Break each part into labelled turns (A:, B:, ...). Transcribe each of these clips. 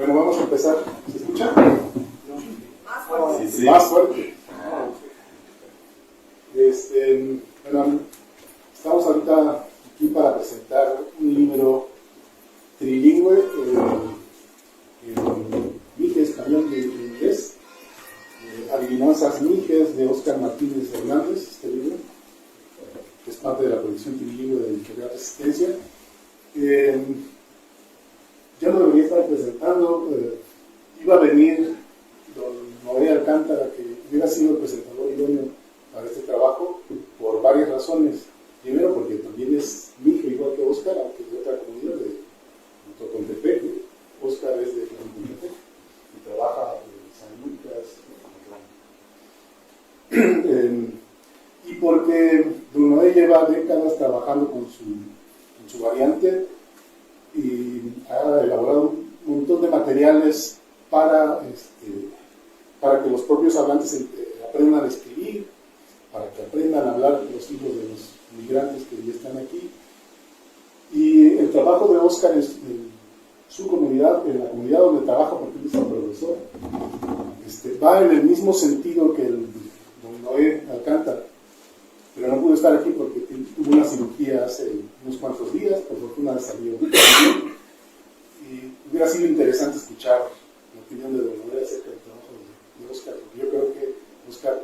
A: Bueno, vamos a empezar. ¿Se escucha?
B: Más fuerte.
A: Sí. Más fuerte. Bueno, estamos ahorita aquí para presentar un libro trilingüe en Mije español y inglés. Adivinanzas Mijes de Óscar Martínez Hernández, este libro, que es parte de la colección trilingüe de Editorial Resistencia. Ya lo debería estar presentando. Iba a venir don Noé Alcántara, que hubiera sido el presentador idóneo para este trabajo, por varias razones. Primero, porque también es Mije, igual que Óscar, aunque de otra comunidad, de Totontepec. Óscar es de Totontepec y trabaja en San Lucas. Y porque don Noé lleva décadas trabajando con su variante y ha elaborado un montón de materiales para que los propios hablantes aprendan a escribir, para que aprendan a hablar los hijos de los migrantes que ya están aquí. Y el trabajo de Óscar en su comunidad, en la comunidad donde trabaja, porque él es el profesor, va en el mismo sentido que el don Noé Alcántara. Pero no pudo estar aquí porque tuvo una cirugía hace unos cuantos días, por fortuna salió bien. Y hubiera sido interesante escuchar la opinión de don Noé acerca del trabajo de Óscar. Yo creo que Óscar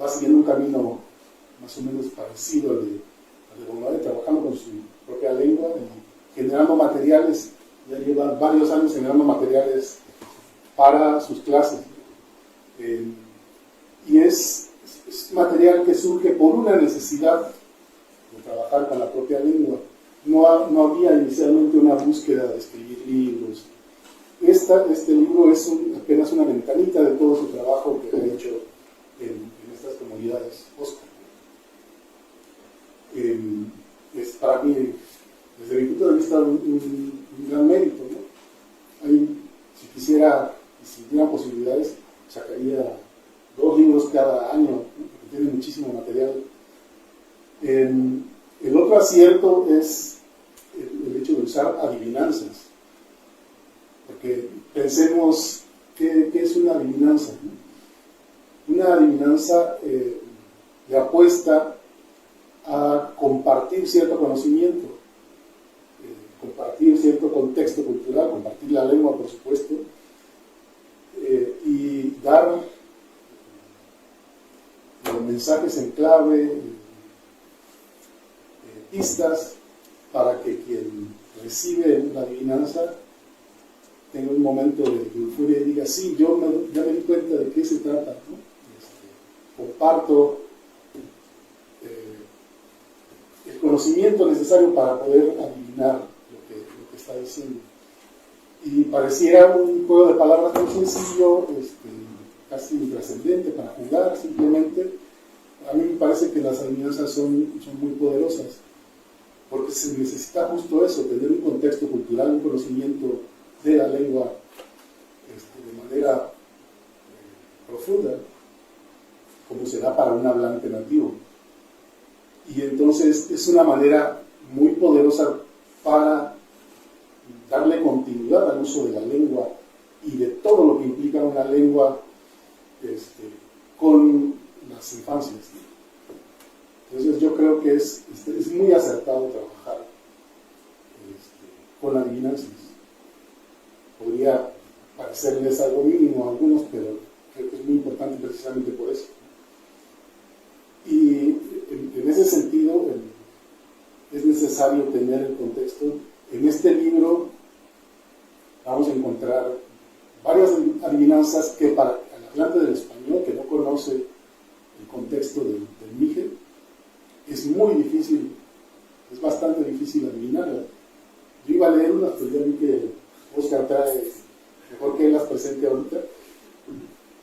A: va siguiendo un camino más o menos parecido al de don Noé, trabajando con su propia lengua y generando materiales. Ya lleva varios años generando materiales para sus clases. Y es material que surge por una necesidad de trabajar con la propia lengua. No había inicialmente una búsqueda de escribir libros. Este libro es apenas una ventanita de todo su trabajo que ha hecho en estas comunidades Óscar. Es para mí, desde mi punto de vista, un gran mérito, ¿no? Si quisiera, y si tuviera posibilidades, sacaría 2 libros cada año, ¿no? Porque tiene muchísimo material. El otro acierto es el hecho de usar adivinanzas, porque pensemos qué es una adivinanza, ¿no? Una adivinanza le apuesta a compartir cierto conocimiento, compartir cierto contexto cultural, compartir la lengua, por supuesto, y dar mensajes en clave, pistas para que quien recibe la adivinanza tenga un momento de euforia y diga, sí, ya me di cuenta de qué se trata, ¿no? Comparto el conocimiento necesario para poder adivinar lo que está diciendo. Y pareciera un juego de palabras muy sencillo, casi intrascendente para jugar simplemente. A mí me parece que las adivinanzas son muy poderosas, porque se necesita justo eso, tener un contexto cultural, un conocimiento de la lengua de manera profunda, como se da para un hablante nativo. Y entonces es una manera muy poderosa para darle continuidad al uso de la lengua y de todo lo que implica una lengua con las infancias, ¿no? Entonces yo creo que es muy acertado trabajar con adivinanzas. Podría parecerles algo mínimo a algunos, pero creo que es muy importante precisamente por eso. Y en ese sentido es necesario tener el contexto. En este libro vamos a encontrar varias adivinanzas que para el hablante del español que no conoce el contexto del Mije es muy difícil, es bastante difícil adivinarla. Yo iba a leer unas, pero ya vi que Óscar trae, mejor que él las presente ahorita.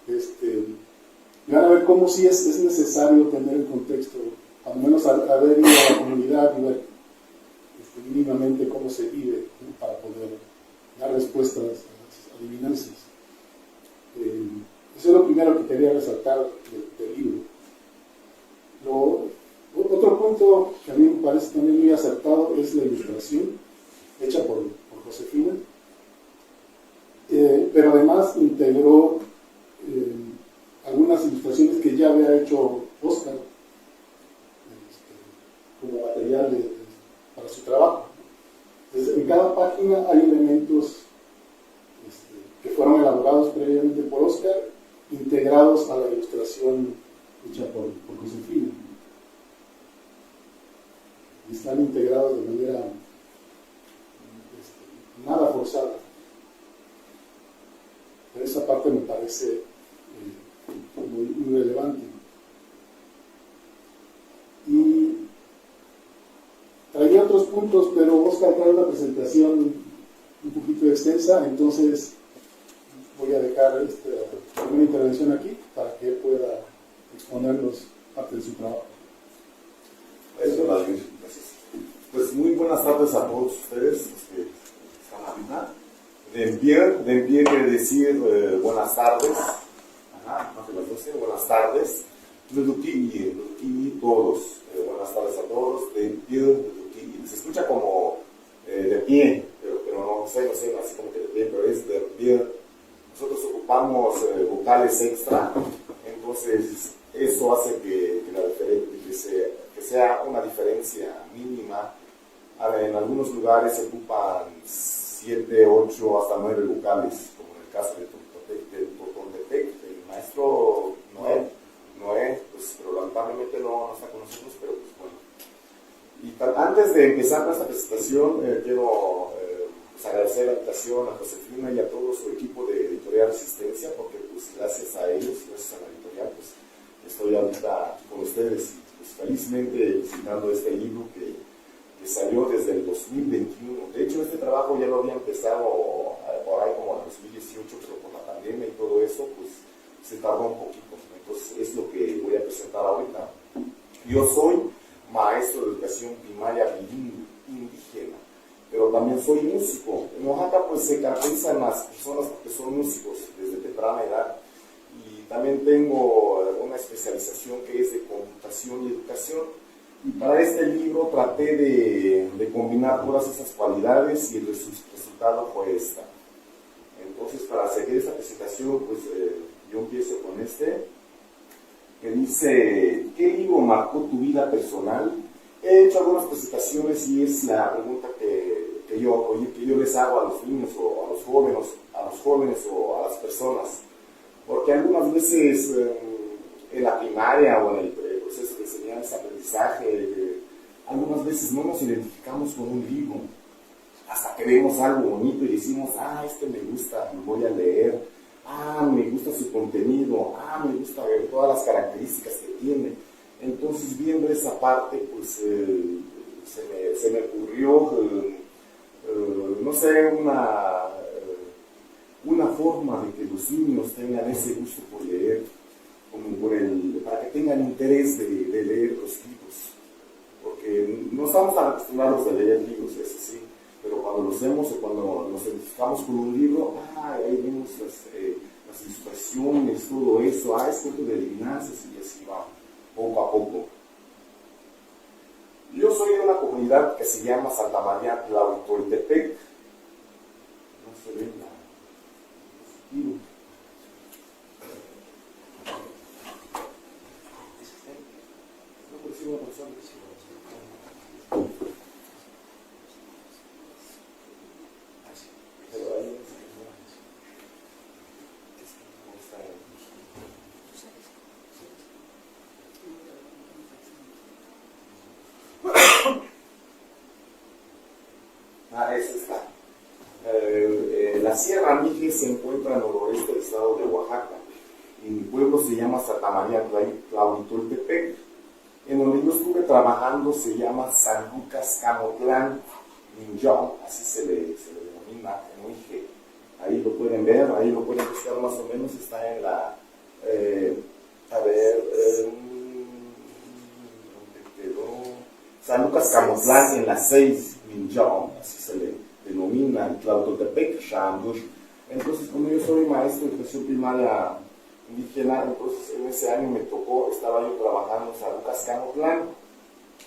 A: Y van a ver cómo sí es necesario tener el contexto, al menos haber ido a la comunidad y ver mínimamente cómo se vive, ¿no? Para poder dar respuestas a las adivinanzas. Eso es lo primero que quería resaltar del libro. Otro punto que a mí me parece también muy acertado es la ilustración hecha por Josefina. pero además integró algunas ilustraciones que ya había hecho Oscar como material para su trabajo. Entonces, en cada página hay elementos que fueron elaborados previamente por Oscar, integrados a la ilustración hecha por Josefina. Y están integrados de manera nada forzada. Pero esa parte me parece muy relevante. Y traía otros puntos, pero Oscar trae una presentación un poquito extensa, entonces voy a dejar una intervención aquí para que él pueda exponernos parte de su trabajo.
C: Gracias. Pues muy buenas tardes a todos ustedes los que están ahorita. De pie quiere decir buenas tardes. Ajá, más de las 12, buenas tardes. Luduki, todos. Buenas tardes a todos. De pie, se escucha como de pie, pero no sé, así como que de pie, pero es de pie. Nosotros ocupamos vocales extra, entonces eso hace que sea una diferencia mínima. En algunos lugares se ocupan 7, 8, hasta 9 vocales, como en el caso de Totontepec, el maestro Noé, pues, pero lamentablemente no está con nosotros, pero pues bueno. Y antes de empezar con esta presentación, quiero pues agradecer la invitación a Josefina y a todo su equipo de Editorial Resistencia, porque pues gracias a ellos, gracias a la editorial, pues estoy ahorita con ustedes y pues felizmente visitando este libro que salió desde el 2021. De hecho, este trabajo ya lo había empezado por ahí como en 2018, pero con la pandemia y todo eso, pues se tardó un poquito. Entonces es lo que voy a presentar ahorita. Yo soy maestro de educación primaria bilingüe indígena, pero también soy músico. En Oaxaca pues se caracterizan las personas que son músicos desde temprana edad, y también tengo una especialización que es de computación y educación. Y para este libro traté de combinar todas esas cualidades y el resultado fue esta. Entonces, para seguir esta presentación, pues yo empiezo con que dice: ¿qué libro marcó tu vida personal? He hecho algunas presentaciones y es la pregunta que yo les hago a los niños o a los jóvenes o a las personas, porque algunas veces en la primaria o en el proceso de enseñanza, aprendizaje, algunas veces no nos identificamos con un libro hasta que vemos algo bonito y decimos: me gusta, lo voy a leer, me gusta su contenido, me gusta ver todas las características que tiene. Entonces, viendo esa parte, pues se me ocurrió no sé, una forma de que los niños tengan ese gusto por leer, como para que tengan interés de leer los libros, porque no estamos tan acostumbrados a leer libros, eso sí, pero cuando los vemos o cuando nos identificamos con un libro, ahí vemos las ilustraciones, todo eso, es cuento de adivinanzas, y así va, poco a poco. Yo soy de una comunidad que se llama Santa María Tlahuitoltepec. No se ve nada. Esa está. La Sierra Mije se encuentra en el noroeste del estado de Oaxaca. Y mi pueblo se llama Santa María Tlahuitoltepec. En donde yo estuve trabajando se llama San Lucas Camotlán, Minjón, así se le denomina en Mije. Ahí lo pueden ver, ahí lo pueden buscar más o menos, está en la... ¿dónde quedó? San Lucas Camotlán en la 6, Minjón, así se le denomina, en Tlahuitoltepec, Xandush. Entonces, como yo soy maestro de educación primaria indígena, entonces en ese año estaba yo trabajando en San Lucas Camotlán,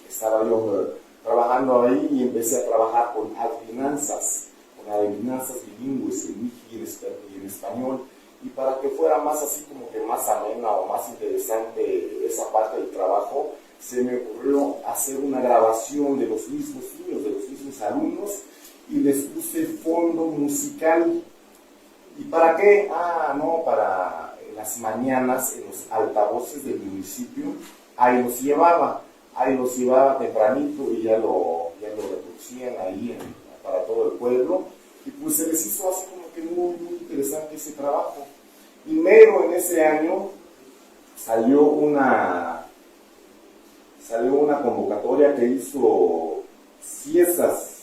C: estaba yo trabajando ahí y empecé a trabajar con adivinanzas, adivinanzas bilingües en mije y en español, y para que fuera más así como que más amena o más interesante esa parte del trabajo, se me ocurrió hacer una grabación de los mismos niños, de los mismos alumnos, y les puse fondo musical. ¿Y para qué? No, para las mañanas en los altavoces del municipio, ahí los llevaba tempranito y ya lo reproducían ahí para todo el pueblo, y pues se les hizo así como que muy, muy interesante ese trabajo. Y mero en ese año salió una convocatoria que hizo Ciesas,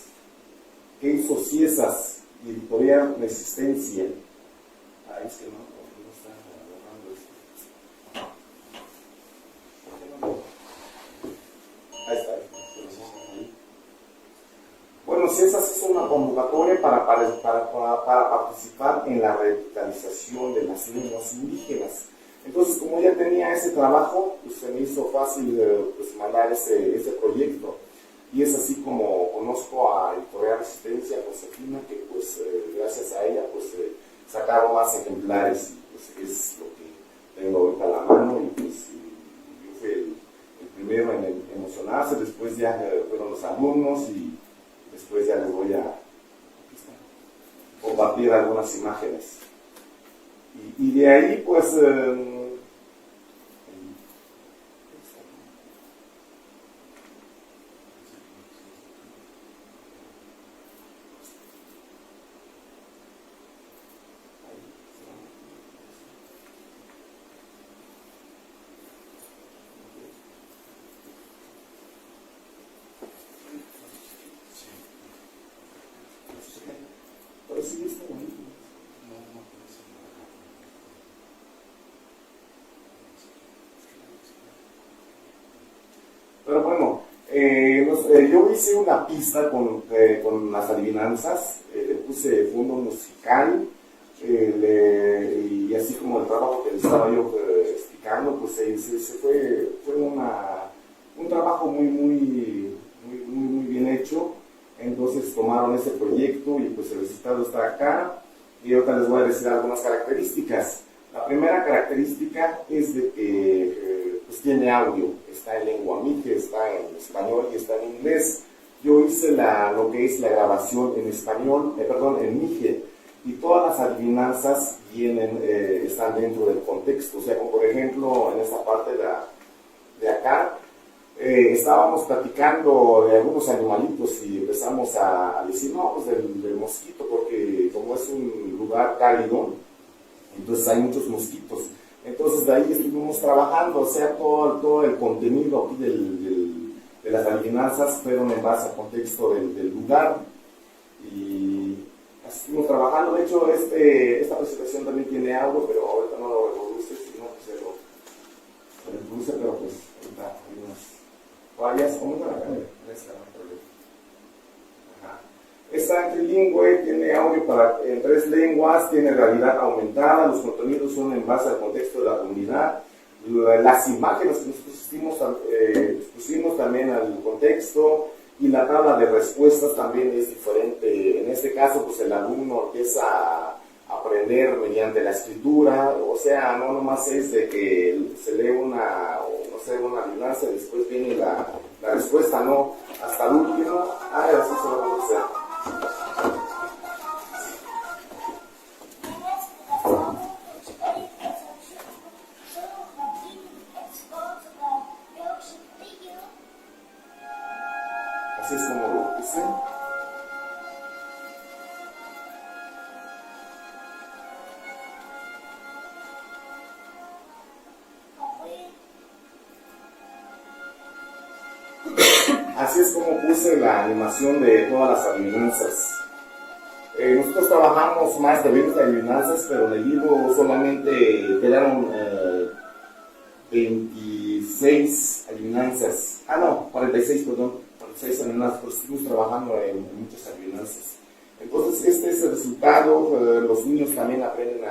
C: Editorial Resistencia. Es que no está agarrando esto. Ahí está. Bueno, Ciesas hizo una convocatoria para participar en la revitalización de las lenguas indígenas. Entonces, como ya tenía ese trabajo, pues se me hizo fácil pues, mandar ese proyecto. Y es así como conozco a Editorial Resistencia, Josefina, que pues gracias a ella pues sacaron más ejemplares, y pues es lo que tengo ahorita a la mano, y pues yo fui el primero en emocionarse, después ya fueron los alumnos, y después ya les voy a compartir algunas imágenes. Y de ahí pues sí está bonito. Pero bueno, yo hice una pista con las adivinanzas, le puse fondo musical, y así como el trabajo que le estaba yo explicando, pues fue un trabajo muy bien hecho. Entonces tomaron ese proyecto y pues el resultado está acá, y ahorita les voy a decir algunas características. La primera característica es de que pues tiene audio, está en lengua mije, está en español y está en inglés. Yo hice lo que es la grabación en español, en mije, y todas las adivinanzas están dentro del contexto. O sea, como por ejemplo en esta parte de acá, estábamos platicando de algunos animalitos y empezamos a decir, no, pues del mosquito, porque como es un lugar cálido, entonces hay muchos mosquitos. Entonces de ahí estuvimos trabajando, o sea, todo el contenido aquí de las adivinanzas fueron en base al contexto del lugar, y así estuvimos trabajando. De hecho, esta presentación también tiene audio, pero ahorita no lo reproduce, sino que se lo reproduce, pero pues ahorita hay unas fallas, como una cámara, Está en trilingüe, tiene audio en 3 lenguas, tiene realidad aumentada, los contenidos son en base al contexto de la comunidad, las imágenes que nosotros pusimos también al contexto, y la tabla de respuestas también es diferente. En este caso, pues el alumno empieza a aprender mediante la escritura, o sea, no nomás es de que se lee una adivinanza y después viene la respuesta, no, hasta el último, así se lo vamos a hacer. Así es como lo hice. Así es como puse la animación de todas las adivinanzas. Nosotros trabajamos más de 20 adivinanzas, pero en el libro solamente quedaron 26 adivinanzas. 46, perdón. 46 adivinanzas, pero estuvimos trabajando en muchas adivinanzas. Entonces, este es el resultado. Los niños también aprenden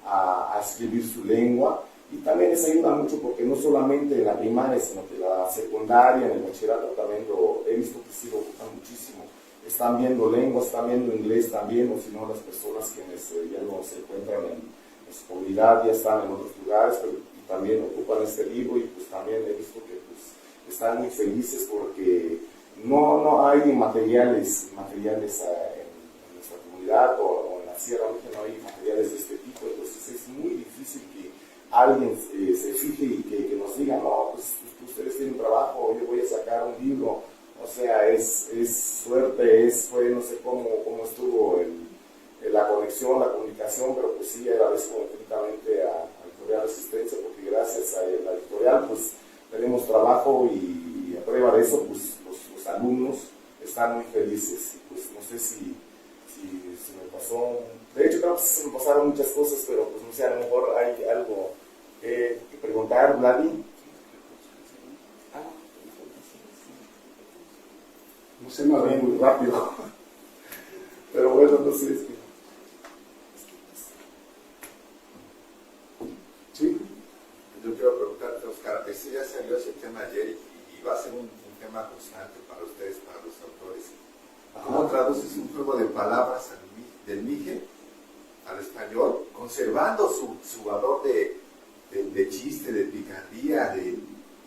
C: a escribir su lengua. Y también les ayuda mucho porque no solamente en la primaria, sino que en la secundaria, en el bachillerato también lo he visto que sí lo ocupan muchísimo. están viendo lenguas, están viendo inglés también, o si no, las personas quienes ya no se encuentran en su comunidad, ya están en otros lugares, pero también ocupan este libro y pues también he visto que pues, están muy felices porque no hay materiales en nuestra comunidad o en la Sierra Mije no hay materiales de este tipo, entonces es muy difícil que alguien se fije y que nos diga, no, pues ustedes tienen trabajo, yo voy a sacar un libro, o sea, es suerte, fue no sé cómo estuvo la conexión, la comunicación, pero pues sí agradezco infinitamente a Editorial Resistencia, porque gracias a la editorial pues tenemos trabajo y a prueba de eso pues los alumnos están muy felices, y pues no sé si me pasó, de hecho creo que se me pasaron muchas cosas, pero pues no sé, a lo mejor hay algo que preguntar, Vladi.
A: No sé más bien.
C: Muy rápido, pero bueno, no sé.
A: Sí.
B: Yo quiero preguntarte, Oscar, ese ya salió ese tema ayer y va a ser un tema constante para ustedes, para los autores. ¿Cómo traduces un juego de palabras del Mije al español, conservando su valor de chiste, de picardía,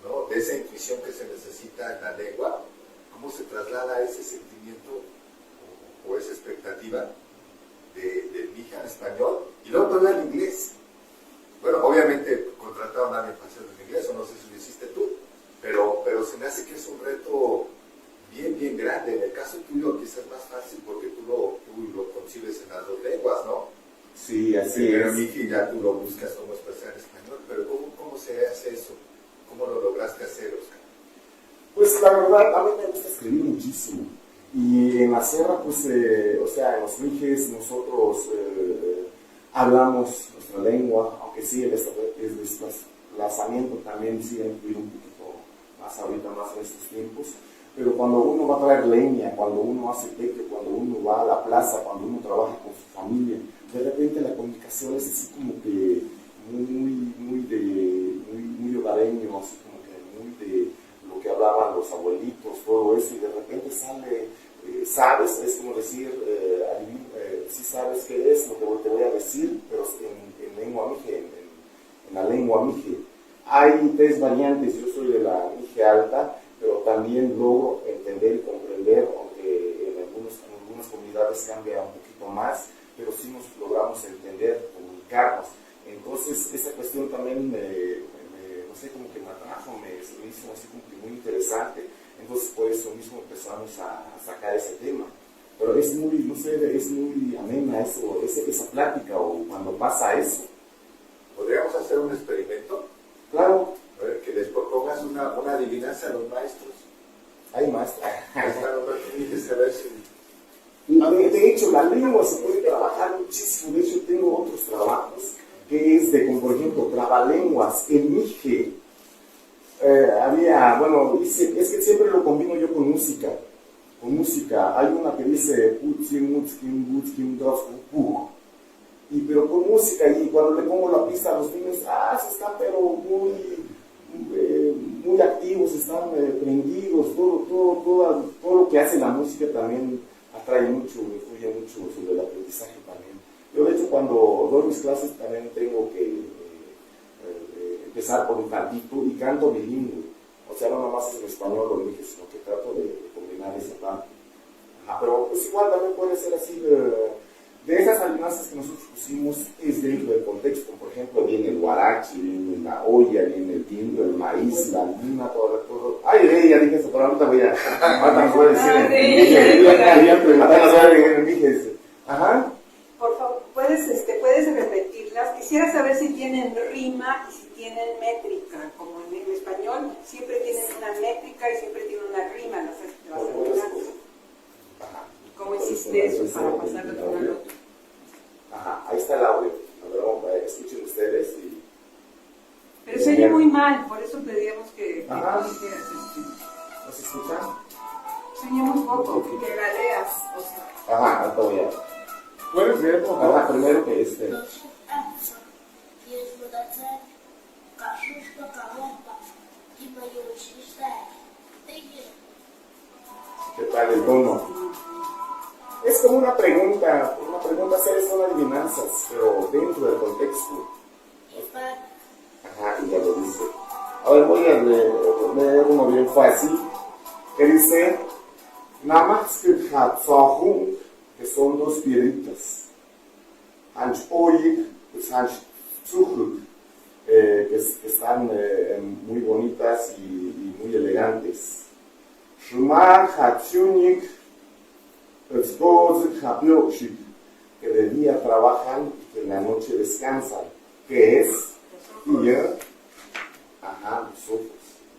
B: ¿no? De esa intuición que se necesita en la lengua? ¿Cómo se traslada ese sentimiento o esa expectativa del Mije al español? Y luego todavía al inglés. Bueno, obviamente contrataron a alguien para hacerlo en inglés, o no sé si lo hiciste tú, pero se me hace que es un reto bien grande. En el caso tuyo quizás es más fácil porque tú lo concibes en las dos lenguas, ¿no?
C: Sí, así
B: pero
C: es.
B: Mije ya tú lo buscas como expresar en español, pero ¿cómo se hace eso? ¿Cómo lo lograste hacer, Oscar?
C: Pues la verdad, a mí me gusta escribir muchísimo. Y en la sierra, pues, o sea, en los Mijes nosotros hablamos nuestra lengua, aunque sí el desplazamiento también sí ha influido un poquito más ahorita, más en estos tiempos. Pero cuando uno va a traer leña, cuando uno hace teque, cuando uno va a la plaza, cuando uno trabaja con su familia, de repente la comunicación es así como que muy hogareño, así como que muy de lo que hablaban los abuelitos, todo eso, y de repente sale, sabes, es como decir, sí sabes qué es lo que te voy a decir, pero en lengua mije, en la lengua mije. Hay tres variantes, yo soy de la mije alta, pero también logro entender y comprender, aunque en algunas comunidades cambia un poquito más, pero sí nos logramos entender, comunicarnos. Entonces, esa cuestión también no sé, como que me atrajo, se me hizo así como que muy interesante. Entonces, por eso mismo empezamos a sacar ese tema. Pero es muy, no sé, es muy amena esa plática, o cuando pasa eso.
B: ¿Podríamos hacer un experimento?
C: Claro.
B: A ver, que les propongas una adivinanza a los maestros.
C: Hay maestros. De hecho, la lengua se puede trabajar muchísimo. De hecho, tengo otros trabajos que es de, como por ejemplo, trabalenguas, el Mije. Es que siempre lo combino yo con música. Hay una que dice pero con música, y cuando le pongo la pista a los niños, se están pero muy activos, están prendidos, todo lo que hace la música también atrae mucho, influye mucho sobre el aprendizaje también. Yo de hecho cuando doy mis clases también tengo que empezar por un cantito y canto bilingüe, o sea, no nomás es en español o en inglés, sino que trato de combinar esa parte. Pero pues igual también puede ser así de esas alianzas que nosotros pusimos es dentro del contexto. Por ejemplo, viene el guarachi, viene la olla, viene el tinto, el maíz, la luna, todo. Ay, ya dije eso, pero ahorita voy a decir. Ajá.
D: Por favor, puedes repetirlas. Quisiera saber si tienen rima y si tienen métrica, como en el español siempre tienen una métrica y siempre tienen una rima las adivinanzas. ¿Cómo hiciste eso para pasar de uno al otro?
C: Ajá, ahí está el audio. A ver, escuchen ustedes.
D: Pero se oye muy mal, por eso pedíamos que
C: Ajá.
D: hicieras
C: ¿No se escucha?
D: Se oye muy poco, que la leas. O sea.
C: Ajá, ahorita voy a...
A: ¿Puedes leer, por favor?
C: Ajá, primero que ¿Qué tal el tono? Es como una pregunta hacer es una adivinanzas, pero dentro del contexto. Ajá, y ya lo dice. A ver, voy a leer uno bien fácil, que dice, Namaskrit Hatzahung, que son dos piedritas. Hanch Oyik, pues Hanch Tzuhuk, que están muy bonitas y muy elegantes. Shumar Hatsunik, que de día trabajan y que en la noche descansan, que es Hier, ajá, los ojos.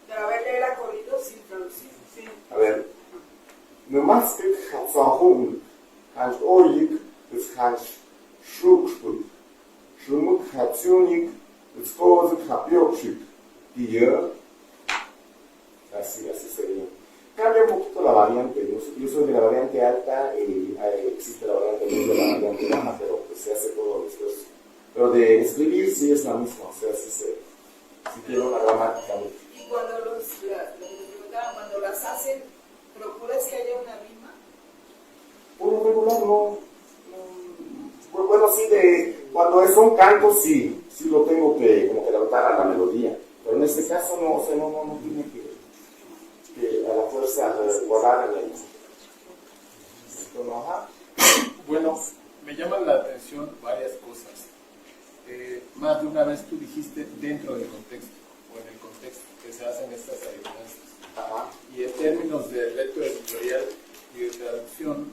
D: Pero a ver, leer a corrido sin traducir. Sí.
C: A ver, Namaskrit Hatzahung, Hanch Oyik, pues Hanch Shukshuk, Shumuk Hatsunik, pues Kozik Hapiokshik, Hier, así sería. Cambia un poquito la variante, yo soy de la variante alta y existe la variante media, la variante baja, pero pues se hace todo después. Pero de escribir sí es la misma, o sea, sí tiene una gramática.
E: Y cuando las hacen, ¿procuras que haya una rima?
C: Por lo regular no. Bueno, sí, cuando son cantos sí lo tengo que como que adaptar a la melodía, pero en este caso no, o sea, no tiene que a la fuerza guardar en el...
F: Bueno, me llaman la atención varias cosas. Más de una vez tú dijiste dentro del contexto, o en el contexto que se hacen estas adivinanzas. Y en términos de reto editorial y de traducción,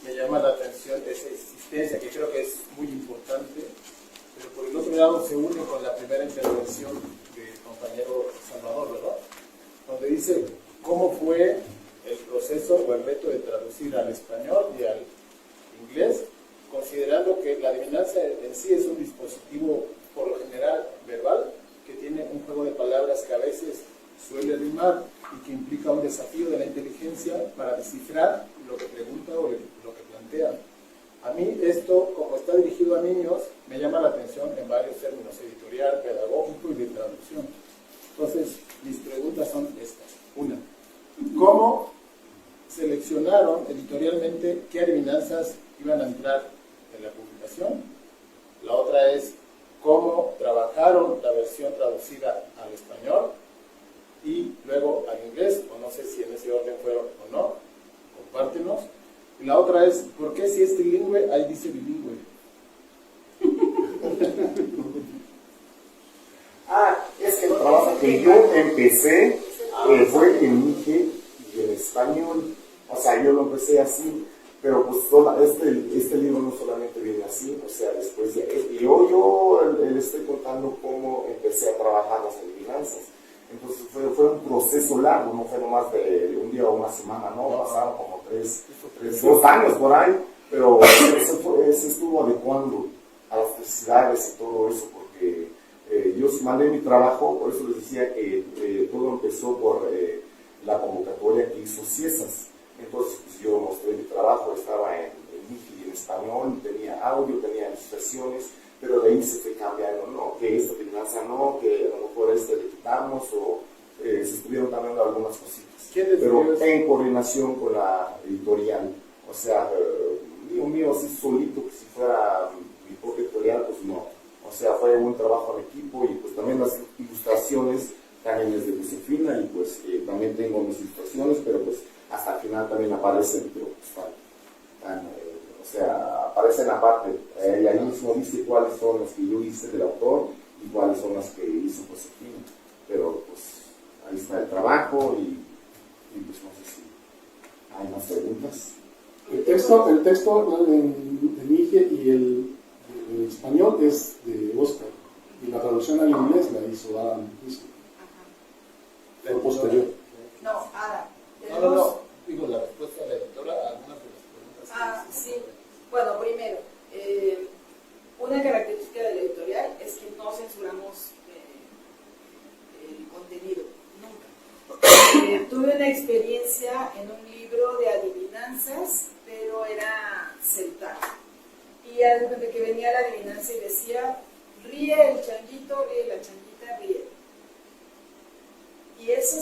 F: me llama la atención esa existencia, que creo que es muy importante, pero por el otro lado se une con la primera intervención del compañero Salvador, ¿verdad? Donde dice cómo fue el proceso o el reto de traducir al español y al inglés, considerando que la adivinanza en sí es un dispositivo, por lo general, verbal, que tiene un juego de palabras que a veces suele rimar y que implica un desafío de la inteligencia para descifrar lo que pregunta o lo que plantea. A mí esto, como está dirigido a niños, me llama la atención en varios términos, editorial, pedagógico y de traducción. Entonces, mis preguntas son estas. Una, ¿cómo seleccionaron editorialmente qué adivinanzas iban a entrar en la publicación? La otra es, ¿cómo trabajaron la versión traducida al español y luego al inglés? O no sé si en ese orden fueron o no, compártenos. Y la otra es, ¿por qué si es trilingüe, ahí dice bilingüe?
C: Es que el trabajo que yo empecé fue en Mije y en español. O sea, yo lo empecé así, pero pues este libro no solamente viene así, o sea, después ya... Yo le estoy contando cómo empecé a trabajar las adivinanzas. Entonces fue un proceso largo, no fue nomás de un día o una semana, no, pasaron como 2 años por ahí, pero se estuvo adecuando a las necesidades y todo eso, porque yo mandé mi trabajo, por eso les decía que todo empezó por la convocatoria que hizo Ciesas. Entonces pues, yo mostré mi trabajo, estaba en Miji en español, tenía audio, tenía ilustraciones, pero de ahí se fue cambiando, ¿no? Que esta adivinanza no, que a lo mejor le quitamos, o se estuvieron cambiando algunas cositas. Pero en coordinación con la editorial, o sea, mío, así solito, que si fuera mi propia editorial, pues no. O sea, fue un trabajo en equipo y pues también las ilustraciones también es de Josefina y pues también tengo mis ilustraciones, pero pues hasta el final también aparecen, pero pues o sea, aparecen aparte. Y ahí mismo dice cuáles son las que yo hice del autor y cuáles son las que hizo Josefina. Pero pues ahí está el trabajo y pues no sé si hay más preguntas.
A: El texto de Mije y el español es de Oscar y la traducción al inglés la hizo Adam mismo. Fue posterior.
E: No, Ada.
F: No. Digo, la respuesta de la doctora a algunas de las preguntas.
E: Sí. Bueno, primero, una característica de la editorial es que no censuramos el contenido, nunca. Tuve una experiencia en un libro de adivinanzas, pero era celta. Y desde que venía la adivinanza y decía, ríe el changuito, ríe la changuita, ríe. Y eso,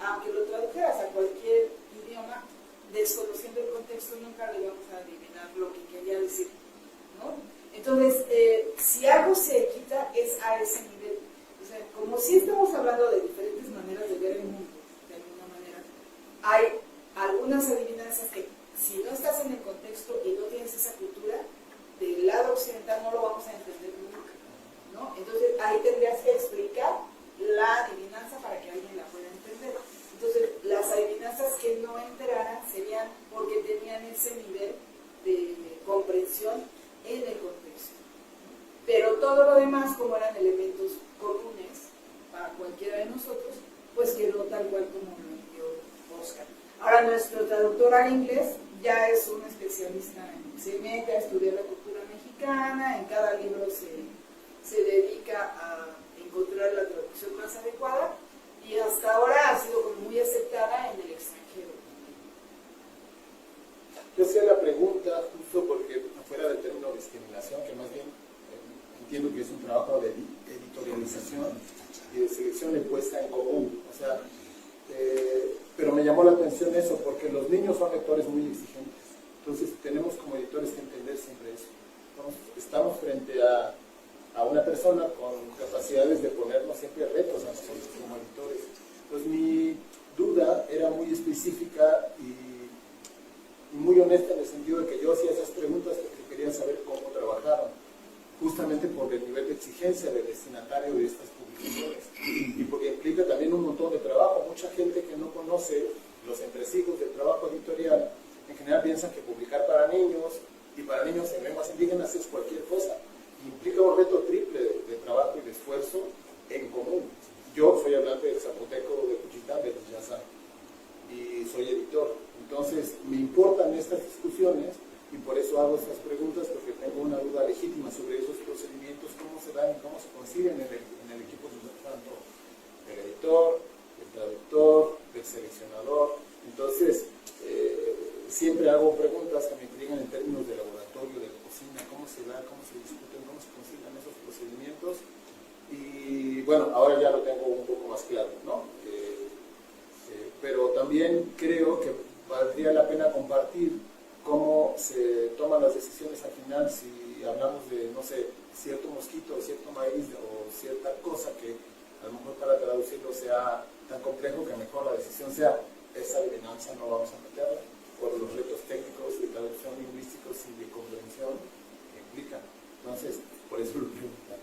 E: aunque lo tradujeras a cualquier idioma, desconociendo el contexto, nunca lo íbamos a a ese nivel. O sea, como si estamos hablando de diferentes maneras de ver el mundo, de alguna manera, hay algunas adivinanzas que si no estás en el contexto y no tienes esa cultura, del lado occidental no lo vamos a entender nunca, ¿no? Entonces ahí tendrías que explicar la adivinanza para que alguien la pueda entender. Entonces las adivinanzas que no enteraran serían porque tenían ese nivel de comprensión en el contexto. Pero todo lo demás, como eran elementos comunes para cualquiera de nosotros, pues quedó tal cual como lo envió Oscar. Ahora nuestro traductor al inglés ya es un especialista, se mete a estudiar la cultura mexicana, en cada libro se dedica a encontrar la traducción más adecuada y hasta ahora ha sido como muy aceptada en el extranjero.
F: Yo hacía la pregunta justo porque fuera del término discriminación, que más bien entiendo que es un trabajo de editorialización y de selección y puesta en común, o sea, pero me llamó la atención eso porque los niños son lectores muy exigentes, entonces tenemos como editores que entender siempre eso. Entonces, estamos frente a una persona con capacidades de ponernos siempre retos a nosotros como editores. Entonces mi duda era muy específica y muy honesta en el sentido de que yo hacía esas preguntas porque quería saber cómo trabajaron, justamente por el nivel de exigencia del destinatario de estas publicaciones y porque implica también un montón de trabajo. Mucha gente que no conoce los entresijos del trabajo editorial en general piensa que publicar para niños y para niños en lenguas indígenas es cualquier cosa. Implica un reto triple de trabajo y de esfuerzo en común. Yo soy hablante del zapoteco de Cuchitán, de Tiyazá, y soy editor. Entonces, me importan estas discusiones y por eso hago estas preguntas, porque tengo una duda legítima sobre esos procedimientos, cómo se dan y cómo se consiguen en el equipo tanto del editor, del traductor, del seleccionador. Entonces, siempre hago preguntas que me intrigan en términos de laboratorio, de la cocina, cómo se da, cómo se discuten, cómo se consiguen esos procedimientos. Y bueno, ahora ya lo tengo un poco más claro, ¿no? Pero también creo que valdría la pena compartir cómo se toman las decisiones al final, si hablamos de, no sé, cierto mosquito, cierto maíz o cierta cosa que a lo mejor para traducirlo sea tan complejo que mejor la decisión sea esa adivinanza no vamos a meterla por los retos técnicos de traducción lingüísticos y de comprensión que implican. Entonces, por eso lo preguntan.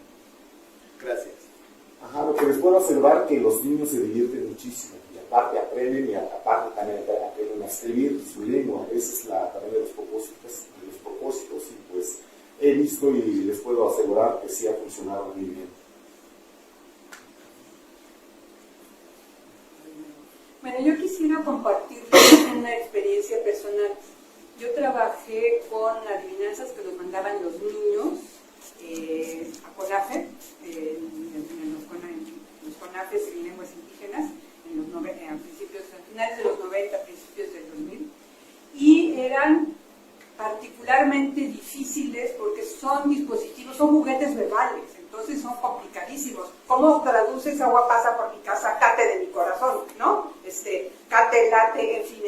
F: Gracias.
C: Ajá, lo que les puedo observar que los niños se divierten muchísimo y aparte aprenden y aparte también aprenden a escribir su lengua. Esa es también de los propósitos y pues he visto y les puedo asegurar que sí ha funcionado muy bien.
D: Bueno, yo quisiera compartirles una experiencia personal. Yo trabajé con adivinanzas que nos mandaban los niños a CONAFE, en los CONAFES en lenguas indígenas, a finales de los 90, principios del 2000, y eran particularmente difíciles porque son dispositivos, son juguetes verbales, entonces son complicadísimos. ¿Cómo traduces agua pasa por mi casa, cate de mi corazón, ¿no? Cate, late, en fin,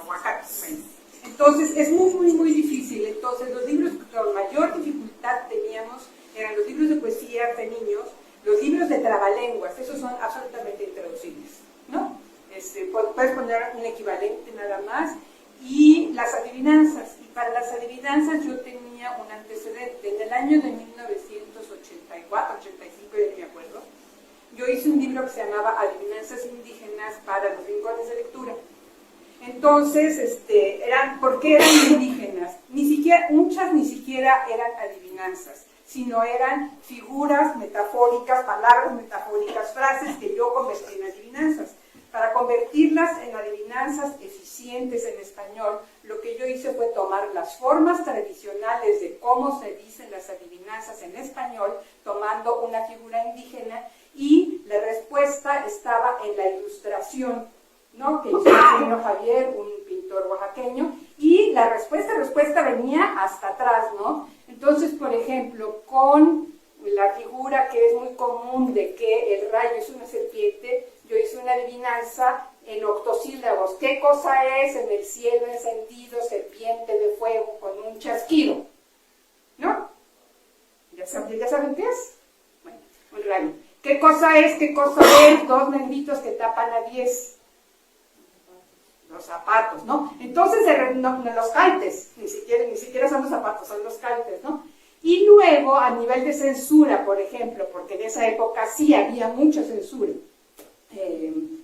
D: aguacate. Bueno, entonces es muy difícil. Entonces los libros con mayor dificultad teníamos eran los libros de poesía de niños, los libros de trabalenguas, esos son absolutamente intraducibles, ¿no? Puedes poner un equivalente nada más, y las adivinanzas. Y para las adivinanzas yo tenía un antecedente. En el año de 1984, 85, ya ni me acuerdo, yo hice un libro que se llamaba Adivinanzas indígenas para los rincones de lectura. Entonces, ¿por qué eran indígenas? Muchas ni siquiera eran adivinanzas, sino eran figuras metafóricas, palabras metafóricas, frases que yo convertí en adivinanzas. Para convertirlas en adivinanzas eficientes en español, lo que yo hice fue tomar las formas tradicionales de cómo se dicen las adivinanzas en español, tomando una figura indígena, y la respuesta estaba en la ilustración, ¿no? Que hizo el señor Javier, un pintor oaxaqueño, y la respuesta venía hasta atrás, ¿no? Entonces, por ejemplo, con la figura que es muy común de que el rayo es una serpiente, yo hice una adivinanza en octosílabos. ¿Qué cosa es en el cielo encendido, serpiente de fuego con un chasquido? ¿No? ¿Ya saben qué es? Bueno, raro. ¿Qué cosa es? ¿Qué cosa es? Dos negritos que tapan a 10. Los zapatos, ¿no? Entonces, los caltes, ni siquiera son los zapatos, son los caltes, ¿no? Y luego, a nivel de censura, por ejemplo, porque en esa época sí había mucha censura,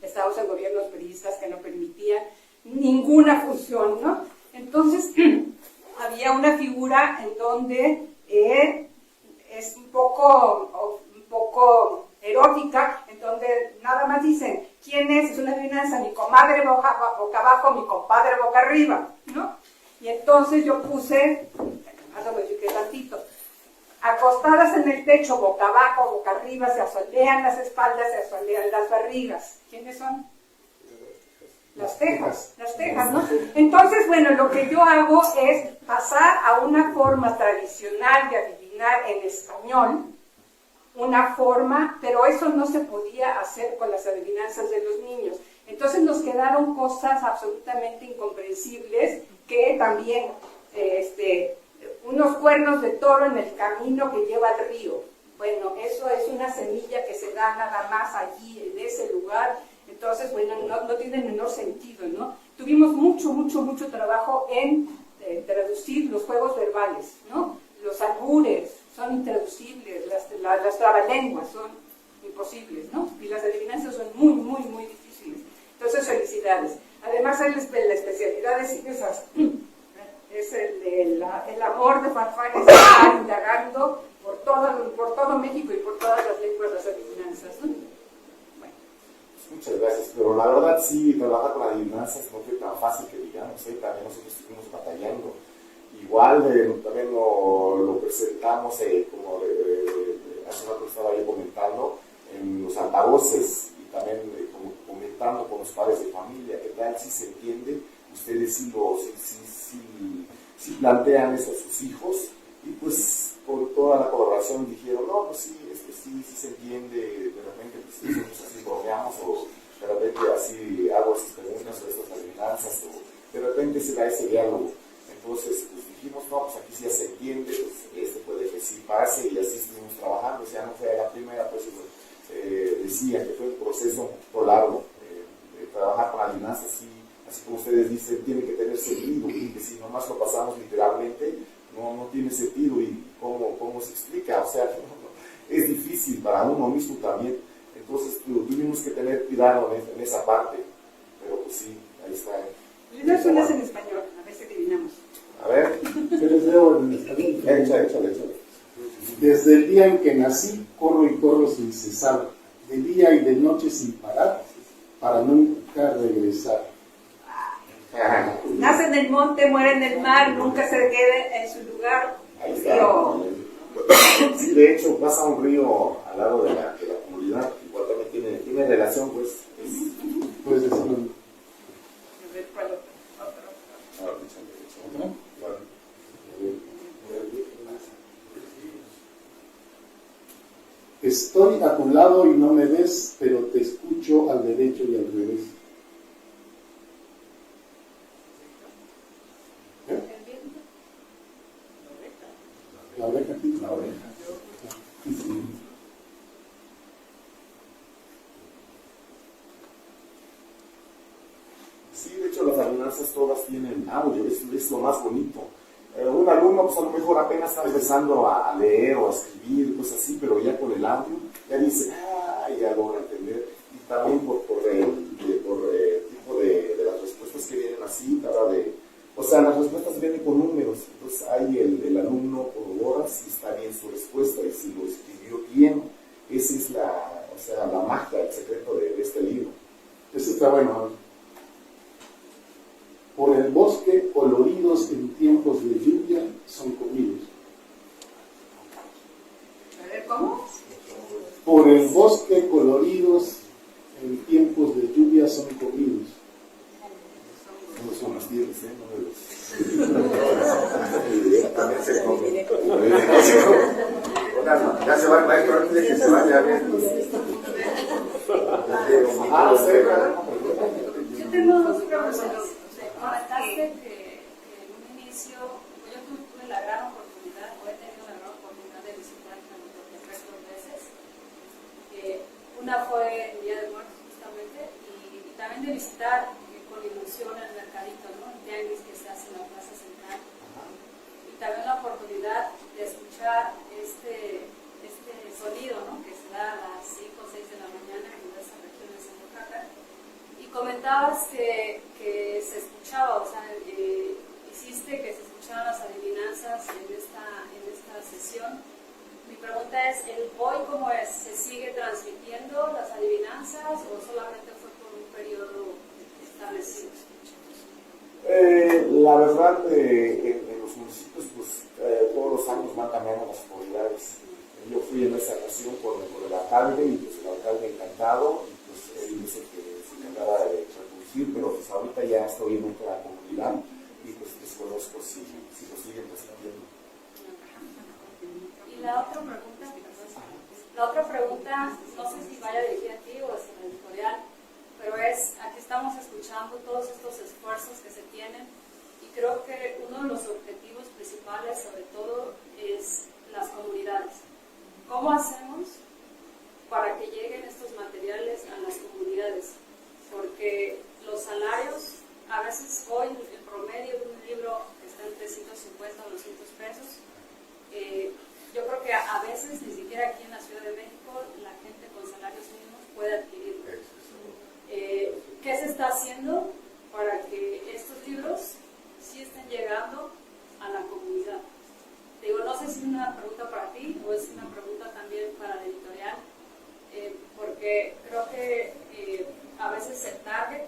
D: estados en gobiernos periodistas que no permitían ninguna función, ¿no? Entonces, había una figura en donde es un poco erótica, en donde nada más dicen, ¿quién es? Es una adivinanza, mi comadre boca abajo, mi compadre boca arriba, ¿no? Y entonces yo puse, lo modifiqué tantito, acostadas en el techo, boca abajo, boca arriba, se asolean las espaldas, se asolean las barrigas. ¿Quiénes son? Las tejas, ¿no? Entonces, bueno, lo que yo hago es pasar a una forma tradicional de adivinar en español, una forma, pero eso no se podía hacer con las adivinanzas de los niños. Entonces nos quedaron cosas absolutamente incomprensibles, que también, unos cuernos de toro en el camino que lleva al río. Bueno, eso es una semilla que se da nada más allí, en ese lugar. Entonces, bueno, no tiene el menor sentido, ¿no? Tuvimos mucho trabajo en traducir los juegos verbales, ¿no? Los albures son intraducibles, las trabalenguas son imposibles, ¿no? Y las adivinanzas son muy difíciles. Entonces, felicidades. Además, la especialidad de Cinesas es el amor de Farfán, está indagando por todo México y por todas las lenguas las adivinanzas, ¿no?
C: Muchas gracias, pero la verdad sí, trabajar con adivinanzas no fue tan fácil que digamos, también nosotros estuvimos batallando. Igual también lo presentamos, como hace rato estaba yo comentando, en los altavoces y también comentando con los padres de familia, ¿qué tal si se entiende? Ustedes sí plantean eso a sus hijos y pues con toda la colaboración dijeron, no, pues sí, sí se entiende, de repente pues, así bromeamos o de repente así hago esas preguntas o estas adivinanzas o de repente se da ese diálogo. Entonces pues dijimos, no, pues aquí sí ya se entiende, pues puede que sí pase y así estuvimos trabajando, o sea, no fue la primera, pues decía que fue un proceso un poco largo, trabajar con adivinanzas, así como ustedes dicen, tiene que tener sentido, porque si nomás lo pasamos literalmente, no tiene sentido y cómo se explica, o sea, es difícil para uno mismo también, entonces tuvimos que tener cuidado en esa parte, pero pues sí, ahí está.
D: Líneas unas en español, a ver si adivinamos.
C: A ver.
A: Yo les leo en español.
C: Échale.
A: Desde el día en que nací, corro y corro sin cesar, de día y de noche sin parar, para nunca regresar.
D: Nace en el monte, muere en el mar, nunca se quede en su lugar.
C: Ahí está. Sí, de hecho pasa un río al lado de la comunidad, igual también tiene relación, pues.
A: Puedes decirlo.
D: A ver, ¿cuál otro?
A: Estoy a tu lado y no me ves, pero te escucho al derecho y al revés. La oreja aquí. La oreja.
C: Sí, de hecho las adivinanzas todas tienen audio, es lo más bonito. Un alumno pues a lo mejor apenas está empezando a leer o a escribir, cosas así, pero ya con el audio ya dice, ya logra entender. Y también por el tipo de las respuestas que vienen así, o sea, las respuestas vienen con números, entonces ahí el alumno corrobora si está bien su respuesta y si lo escribió bien. Esa es la magia, el secreto de este libro.
A: Ese está bueno. Por el bosque coloridos en tiempos de lluvia son comidos.
D: A ver, ¿cómo?
A: Por el bosque coloridos en tiempos de lluvia son comidos.
C: No son las tierras,
B: También se come. Ya se va el maestro antes de que se vaya bien.
D: Yo tengo dos preguntas.
G: Comentaste que en un inicio, yo tuve la gran oportunidad, o he tenido la gran oportunidad de visitar Tlateloltepec 2 veces, Una fue el Día de Muertos justamente y también de visitar con ilusión el mercadito, ¿no? El tianguis que se hace en la Plaza Central. Y también la oportunidad de escuchar este sonido, ¿no? Que se da a las 5 o 6 de la mañana en diversas regiones en Oaxaca. Y comentabas que se escuchaba, o sea, hiciste que se escuchaban las adivinanzas en esta sesión. Mi pregunta es, ¿el hoy cómo es? ¿Se sigue transmitiendo las adivinanzas o solamente fue por un periodo establecido?
C: La verdad, en los municipios, pues todos los años van cambiando las autoridades. Yo fui en esa ocasión por el alcalde y pues el alcalde encantado, y pues él dice que se encargaba de reproducir, pero pues ahorita ya estoy en otra comunidad y pues desconozco si lo siguen transmitiendo.
G: Y la otra pregunta, no sé si vaya dirigida a ti o hacia la editorial, pero es, aquí estamos escuchando todos estos esfuerzos que se tienen y creo que uno de los objetivos principales sobre todo es las comunidades. ¿Cómo hacemos para que lleguen estos materiales a las comunidades? Porque los salarios, a veces hoy el promedio de un libro está entre 150 o 200 pesos. Yo creo que a veces ni siquiera aquí en la Ciudad de México la gente con salarios mínimos puede adquirirlo. ¿Qué se está haciendo para que estos libros sí estén llegando a la comunidad? Digo, no sé si es una pregunta para ti o es una pregunta también para la editorial, porque creo que a veces el target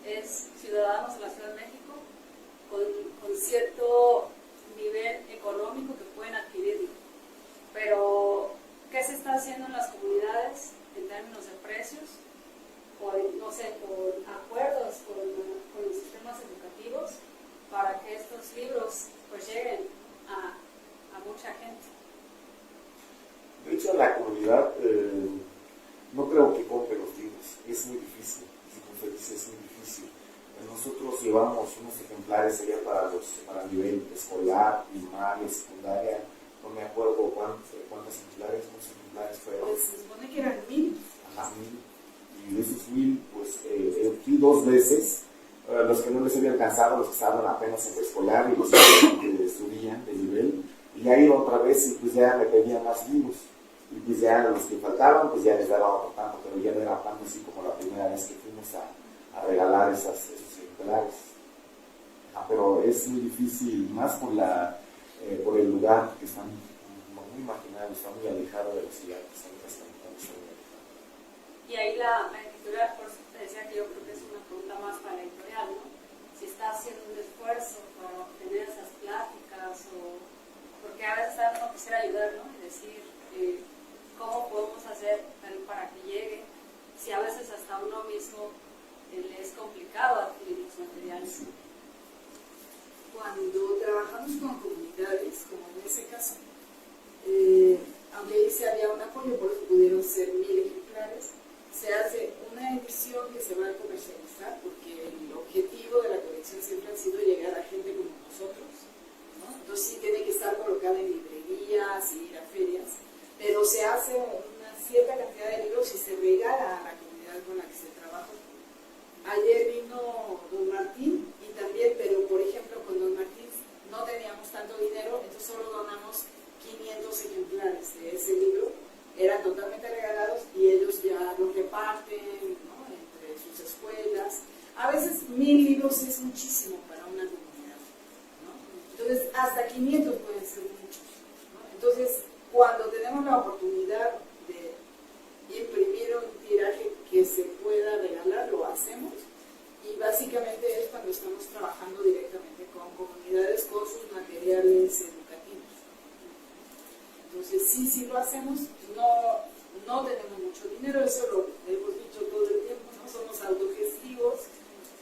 G: es ciudadanos de la Ciudad de México con cierto nivel económico que pueden adquirirlo. Pero, ¿qué se está haciendo en las comunidades en términos de precios? No sé, con acuerdos con los sistemas educativos para que estos libros pues lleguen a mucha gente.
C: De hecho, la comunidad no creo que compre los libros, es muy difícil, como usted dice, es muy difícil. Nosotros llevamos unos ejemplares allá para nivel escolar, primaria, secundaria, no me acuerdo cuántos ejemplares fueron.
E: Pues se supone que eran 1000.
C: Ajá, 1000. Y de esos 1000, pues fui 2 veces. Los que no les había alcanzado, los que estaban apenas en preescolar y los que subían de nivel. Y ya iba otra vez y pues ya me pedían más libros. Y pues ya los que faltaban, pues ya les daba otro tanto, pero ya no era tanto así como la primera vez que fuimos a regalar esos ejemplares. Pero es muy difícil, más por el lugar, que están muy marginados, están muy alejados de la ciudad.
G: Y ahí la editorial, por eso te decía que yo creo que es una pregunta más para la editorial, ¿no? Si está haciendo un esfuerzo para obtener esas pláticas porque a veces uno quisiera ayudar, ¿no? Y decir, ¿cómo podemos hacer para que llegue? Si a veces hasta uno mismo le es complicado adquirir los materiales.
E: Cuando trabajamos con comunidades, como en ese caso, aunque ahí se había un apoyo, por eso pudieron ser 1000 ejemplares, se hace una edición que se va a comercializar, porque el objetivo de la colección siempre ha sido llegar a gente como nosotros, ¿no? Entonces sí tiene que estar colocada en librerías y ir a ferias, pero se hace una cierta cantidad de libros y se regala a la comunidad con la que se trabaja. Ayer vino don Martín y también, pero por ejemplo con don Martín no teníamos tanto dinero, entonces solo donamos 500 ejemplares de ese libro, eran totalmente regalados y ellos ya los reparten, ¿no? Entre sus escuelas. A veces 1000 libros es muchísimo para una comunidad, ¿no? Entonces hasta 500 pueden ser muchos, ¿no? Entonces cuando tenemos la oportunidad de imprimir un tiraje que se pueda regalar, lo hacemos, y básicamente es cuando estamos trabajando directamente con comunidades con sus materiales educativos. Entonces sí lo hacemos, no tenemos mucho dinero, eso lo hemos dicho todo el tiempo, ¿no? Somos autogestivos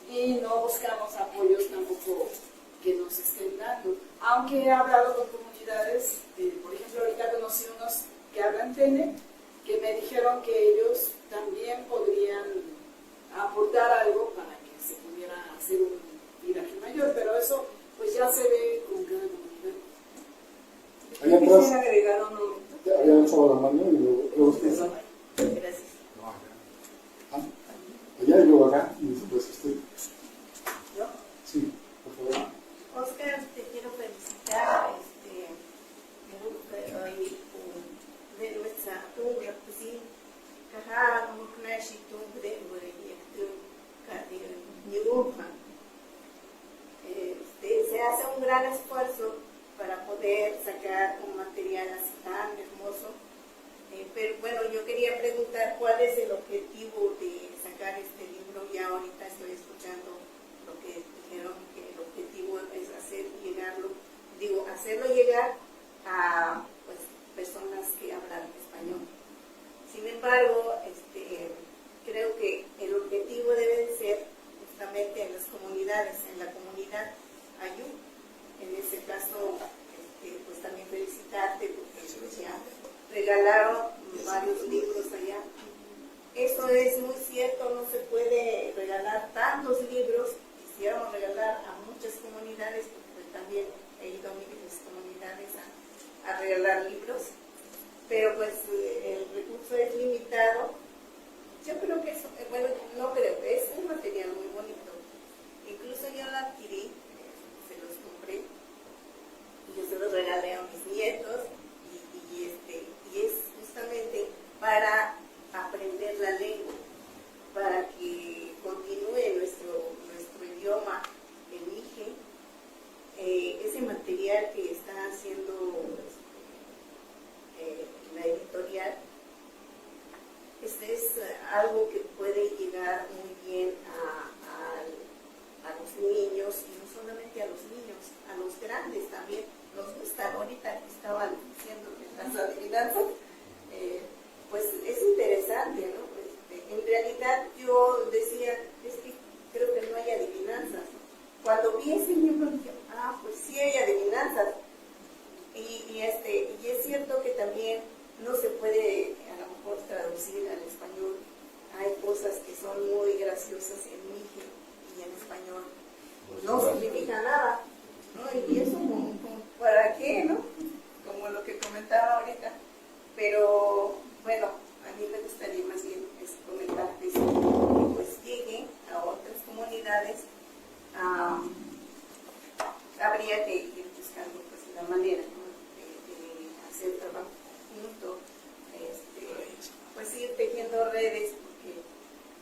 E: y no buscamos apoyos tampoco que nos estén dando, aunque he hablado con comunidades, por ejemplo ahorita conocí unos que hablan TENE, que me dijeron que ellos también podrían aportar algo para que se pudiera hacer un tiraje mayor, pero eso pues ya se ve con cada comunidad.
A: Allá
D: Quisiera
A: atrás
D: agregar un momento.
A: había alzado la mano y luego usted.
E: Gracias.
B: No,
H: Kashitumbre, Nyurupa. Se hace un gran esfuerzo para poder sacar un material así tan hermoso. Pero bueno, yo quería preguntar cuál es el objetivo de sacar este libro. Ya ahorita estoy escuchando lo que dijeron, que el objetivo es hacerlo llegar a pues, personas que hablan español. Sin embargo, creo que el objetivo debe de ser justamente en las comunidades, en la comunidad Ayú. En ese caso, pues también felicitarte porque ya regalaron varios libros allá. Eso es muy cierto, no se puede regalar tantos libros. Quisiéramos regalar a muchas comunidades, porque también he ido a mis comunidades a regalar libros, pero pues el recurso es limitado. Yo creo que eso, bueno, no creo, es un material muy bonito. Incluso yo lo adquirí, se los compré, y yo se los regalé a mis nietos, y es justamente para aprender la lengua, para que continúe nuestro idioma en Mije. Ese material que está haciendo la editorial es algo que puede llegar muy bien a los niños, y no solamente a los niños, a los grandes también. Nos gusta, ahorita que estaban diciendo que las adivinanzas, pues es interesante, ¿no? En realidad yo decía, es que creo que no hay adivinanzas. Cuando vi ese libro dije, pues sí hay adivinanzas. Y es cierto que también no se puede a lo mejor traducir al español. Hay cosas que son muy graciosas en Mije y en español. No significa nada, ¿no? Y eso ¿para qué, no? Como lo que comentaba ahorita. Pero bueno, a mí me gustaría más bien comentar eso, que pues lleguen a otras comunidades. Habría que ir buscando pues la manera, ¿no? de hacer trabajo junto, pues ir tejiendo redes,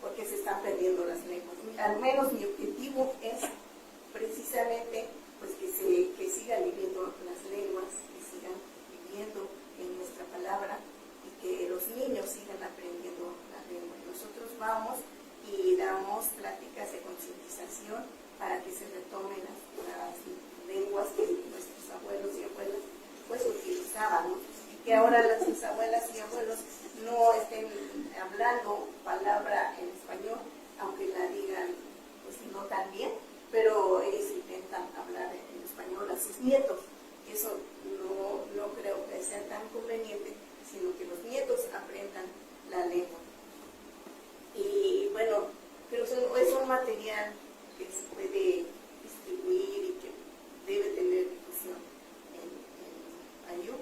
H: porque se están perdiendo las lenguas. Al menos mi objetivo es precisamente pues que sigan viviendo las lenguas, que sigan viviendo en nuestra palabra, y que los niños sigan aprendiendo la lengua. Nosotros vamos y damos pláticas de concientización para que se retomen las lenguas que nuestros abuelos y abuelas pues utilizaban, ¿no? Y que ahora sus abuelas y abuelos no estén hablando palabra en español, aunque la digan pues no tan bien, pero ellos intentan hablar en español a sus nietos. Y eso no creo que sea tan conveniente, sino que los nietos aprendan la lengua. Y bueno, creo que es un material que se puede distribuir y que debe tener difusión en Ayú.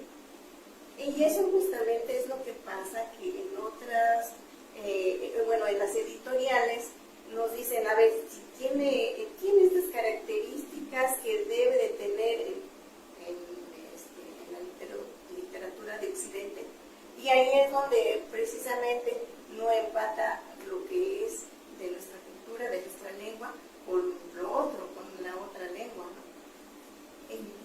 H: Y eso justamente es lo que pasa, que en otras, en las editoriales nos dicen, a ver, si tiene estas características que debe de tener en la literatura de Occidente. Y ahí es donde precisamente no empata lo que es de nuestra cultura, de nuestra lengua, con lo otro, con la otra lengua, ¿no?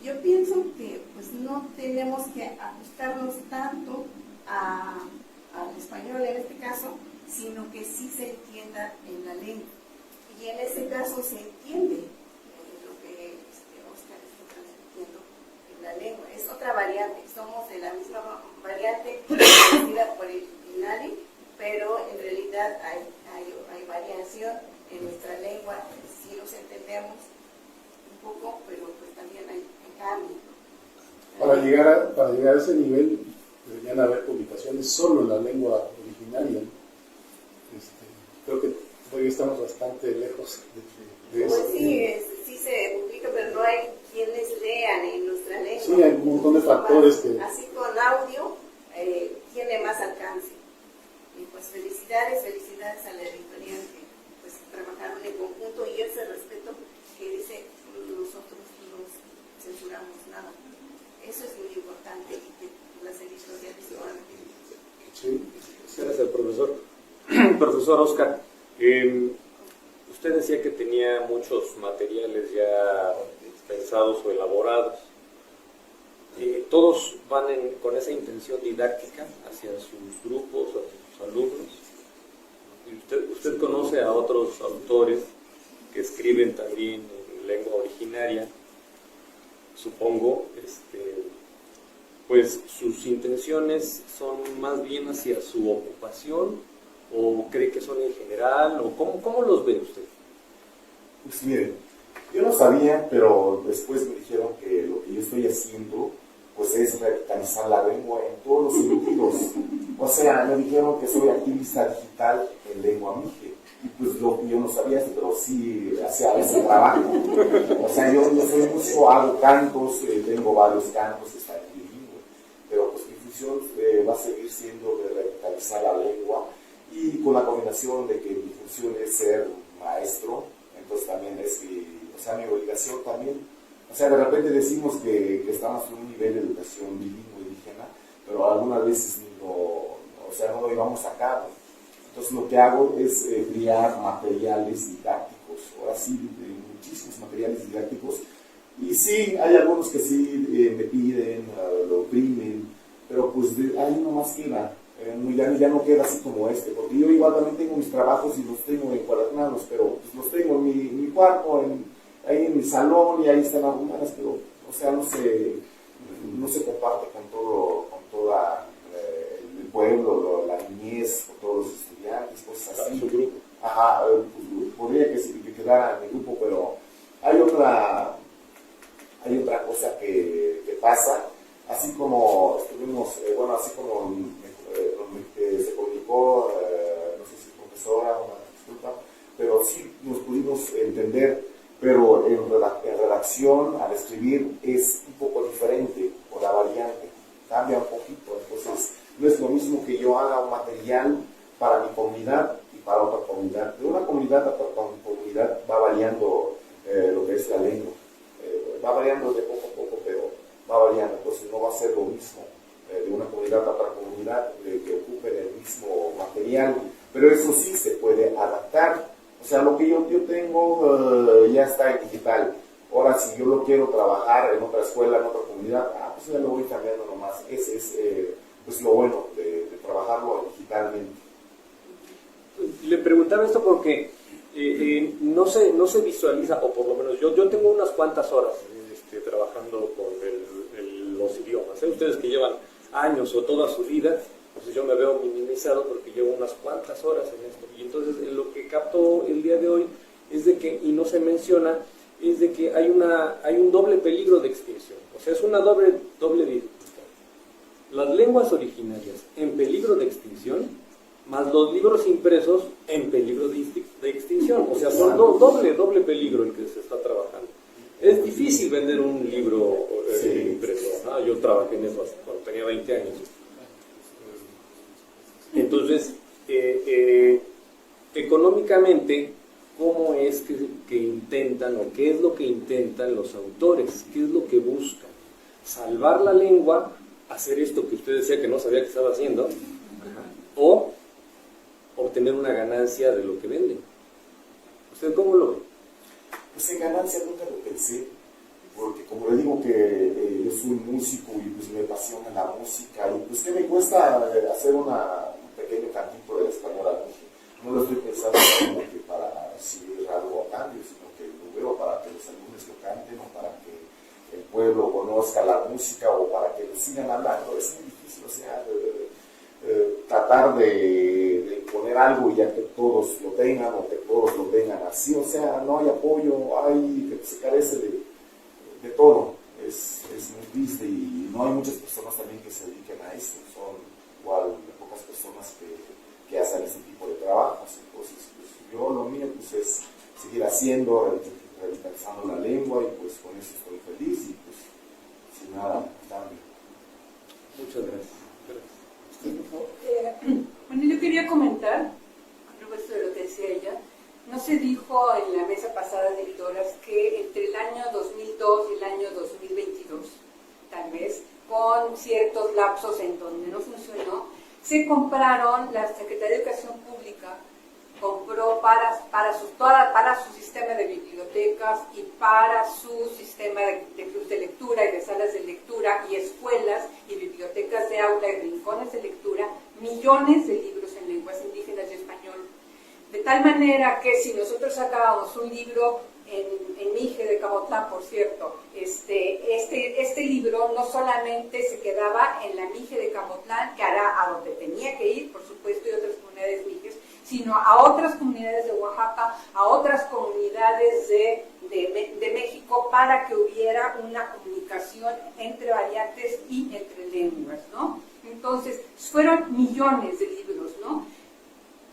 H: Yo pienso que pues no tenemos que ajustarnos tanto al español en este caso, sino que sí se entienda en la lengua. Y en ese caso se entiende lo que Oscar está transmitiendo en la lengua. Es otra variante, somos de la misma variante conocida por el INALI, pero en realidad hay variación en nuestra lengua. Sí nos entendemos un poco, pero pues también hay cambio.
A: Para llegar a ese nivel deberían haber publicaciones solo en la lengua originaria, ¿no? Creo que hoy estamos bastante lejos de eso.
H: Pues sí se publica, pero no hay quienes lean en nuestra lengua.
A: Sí, hay un montón de factores que...
H: Así con audio tiene más alcance. Y pues felicidades a la editorial que pues trabajaron en conjunto, y ese respeto que dice nosotros no censuramos nada. Eso es muy importante, y que las editoriales lo hagan.
A: Sí.
I: Gracias, profesor. profesor Oscar. Usted decía que tenía muchos materiales ya pensados o elaborados. ¿Todos van con esa intención didáctica hacia sus grupos, hacia sus alumnos? ¿Usted conoce a otros autores que escriben también en lengua originaria? Supongo, pues sus intenciones son más bien hacia su ocupación, o cree que son en general, o cómo los ve usted.
C: Pues miren, yo no sabía, pero después me dijeron que lo que yo estoy haciendo pues es revitalizar la lengua en todos los sentidos. O sea, me dijeron que soy activista digital en lengua mije. Y pues yo no sabía eso, pero sí hacía ese trabajo. O sea, yo soy músico, hago cantos, tengo varios cantos, está en bilingüe. Pero pues mi función va a seguir siendo de revitalizar la lengua, y con la combinación de que mi función es ser maestro, entonces también es mi obligación también. O sea, de repente decimos que estamos en un nivel de educación bilingüe indígena, pero algunas veces no lo llevamos a cabo. Entonces lo que hago es crear materiales didácticos, ahora sí, muchísimos materiales didácticos, y sí, hay algunos que sí me piden, lo imprimen, pero pues ahí no más queda, ya no queda así como porque yo igual también tengo mis trabajos y los tengo encuadernados, pero pues los tengo en mi cuarto, ahí en mi salón, y ahí están algunas, pero o sea, no se comparte con todo el pueblo, la niñez, con todos los estudiantes, cosas así.
I: Su grupo.
C: Ajá, podría que quedara en mi grupo, pero hay otra cosa que pasa, así como estuvimos, así como se comunicó, no sé si profesora, una disculpa, pero sí nos pudimos entender. Pero en redacción, al escribir, es un poco diferente, o la variante cambia un poquito. Entonces, no es lo mismo que yo haga un material para mi comunidad y para otra comunidad. De una comunidad a otra comunidad va variando lo que es la lengua. Va variando de poco a poco, pero va variando. Entonces, no va a ser lo mismo de una comunidad a otra comunidad que ocupen el mismo material. Pero eso sí se puede adaptar. O sea, lo que yo tengo ya está en digital. Ahora, si yo lo quiero trabajar en otra escuela, en otra comunidad, pues ya lo voy cambiando nomás. Ese es pues lo bueno de trabajarlo digitalmente.
I: Le preguntaba esto porque no se visualiza, o por lo menos yo tengo unas cuantas horas trabajando con los idiomas. Ustedes que llevan años o toda su vida, pues yo me veo minimizado porque llevo unas cuantas horas en esto. Y entonces lo que capto el día de hoy es de que, y no se menciona, es de que hay un doble peligro de extinción. O sea, es una doble dificultad. Las lenguas originarias en peligro de extinción, más los libros impresos en peligro de extinción. O sea, son doble peligro el que se está trabajando. Es difícil vender un libro impreso, ¿no? Yo trabajé en eso cuando tenía 20 años. Entonces, económicamente, ¿cómo es que intentan, o qué es lo que intentan los autores? ¿Qué es lo que buscan? ¿Salvar la lengua, hacer esto que usted decía que no sabía que estaba haciendo? ¿O obtener una ganancia de lo que venden? ¿Usted cómo lo ve?
C: Pues en ganancia nunca lo pensé, porque como le digo que yo soy músico y pues me apasiona la música, y pues que me cuesta hacer un pequeño cantito del español al mije. No lo estoy pensando como que para recibir algo a cambio, sino que lo veo para que los alumnos lo canten, o para que el pueblo conozca la música, o para que lo sigan hablando. Es muy difícil, o sea, tratar de imponer algo y ya que todos lo tengan, o que todos lo tengan así. O sea, no hay apoyo, se carece de todo. Es muy triste, y no hay muchas personas también que se dediquen a esto. Son igual pocas personas que hacen este tipo de trabajos. Entonces, pues, yo lo mío pues es seguir haciendo, revitalizando la lengua, y pues con eso estoy feliz, y pues sin nada cambio.
I: Muchas gracias.
D: Bueno, yo quería comentar, a propósito de lo que decía ella, no se dijo en la mesa pasada de editoras que entre el año 2002 y el año 2022, tal vez, con ciertos lapsos en donde no funcionó, se compraron, la Secretaría de Educación Pública para su sistema de bibliotecas y para su sistema de clubes de lectura y de salas de lectura y escuelas y bibliotecas de aula y rincones de lectura, millones de libros en lenguas indígenas y español. De tal manera que si nosotros sacábamos un libro en Mije de Camotlán, por cierto, este libro no solamente se quedaba en la Mije de Camotlán, que era a donde tenía que ir, por supuesto, y otras comunidades mijes, sino a otras comunidades de Oaxaca, a otras comunidades de México, para que hubiera una comunicación entre variantes y entre lenguas, ¿no? Entonces, fueron millones de libros, ¿no?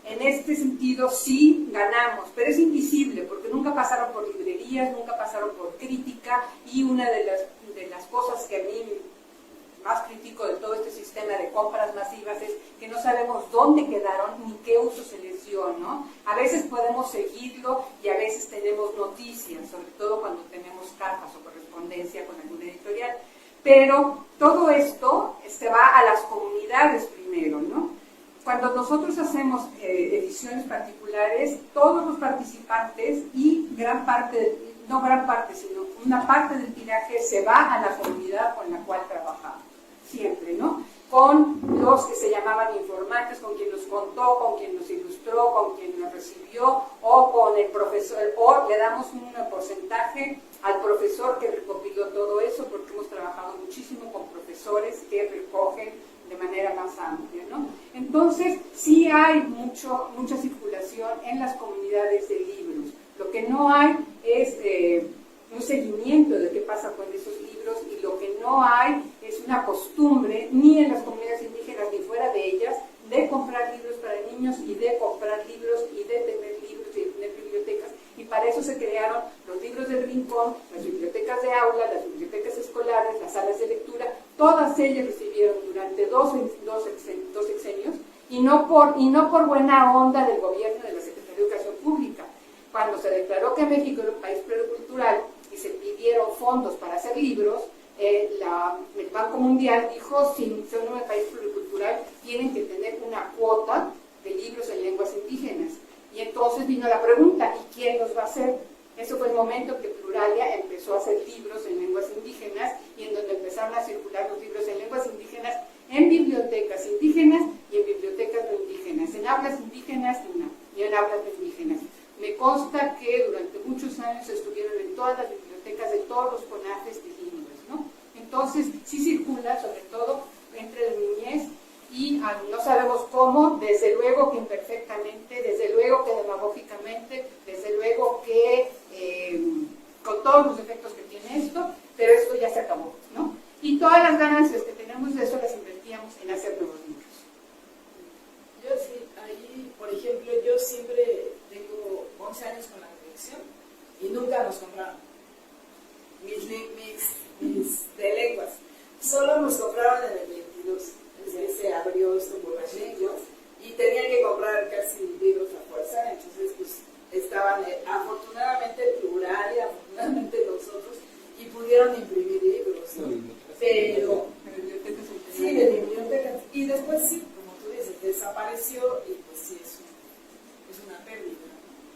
D: En este sentido sí ganamos, pero es invisible porque nunca pasaron por librerías, nunca pasaron por crítica, y una de las cosas que a mí más critico de todo este sistema de compras masivas es que no sabemos dónde quedaron ni qué uso se les dio, ¿no? A veces podemos seguirlo y a veces tenemos noticias, sobre todo cuando tenemos cartas o correspondencia con alguna editorial, pero todo esto se va a las comunidades primero, ¿no? Cuando nosotros hacemos ediciones particulares, todos los participantes y gran parte, no gran parte, sino una parte del tiraje se va a la comunidad con la cual trabajamos, siempre, ¿no? Con los que se llamaban informantes, con quien nos contó, con quien nos ilustró, con quien nos recibió, o con el profesor, o le damos un porcentaje al profesor que recopiló todo eso, porque hemos trabajado muchísimo con profesores que recogen de manera más amplia, ¿no? Entonces, sí hay mucha circulación en las comunidades de libros. Lo que no hay es un seguimiento de qué pasa con esos libros, y lo que no hay es una costumbre, ni en las comunidades indígenas ni fuera de ellas, de comprar libros para niños y de comprar libros y de tener libros y de tener bibliotecas. Y para eso se crearon los libros del rincón, las bibliotecas de aula, las bibliotecas escolares, las salas de lectura. Todas ellas recibieron durante dos sexenios, y no por buena onda del gobierno de la Secretaría de Educación Pública. Cuando se declaró que México era un país pluricultural y se pidieron fondos para hacer libros, el Banco Mundial dijo: si son un país pluricultural, tienen que tener una cuota de libros en lenguas indígenas. Y entonces vino la pregunta: ¿y quién los va a hacer? Eso fue el momento que Pluralia empezó a hacer libros en lenguas indígenas, y en donde empezaron a circular los libros en lenguas indígenas en bibliotecas indígenas y en bibliotecas no indígenas, en hablas indígenas y en hablas no indígenas. Me consta que durante muchos años estuvieron en todas las bibliotecas de todos los CONAFES bilingües, ¿no? Entonces, sí circula, sobre todo entre la niñez, y no sabemos cómo, desde luego que imperfectamente, desde luego que demagógicamente, desde luego que con todos los efectos que tiene esto, pero esto ya se acabó, ¿no? Y todas las ganancias que tenemos de eso las invertíamos en hacer nuevos libros.
E: Yo sí, ahí, por ejemplo, yo siempre tengo 11 años con la colección y nunca nos compraron mis de lenguas. Solo nos compraron en el 22. Desde que se abrió esto por las lenguas, y tenían que comprar casi libros a fuerza. Entonces pues estaban afortunadamente Plural y afortunadamente nosotros, y pudieron imprimir libros, ¿no? Pero sí, de bibliotecas, y después sí, como tú dices, desapareció, y pues sí es una pérdida.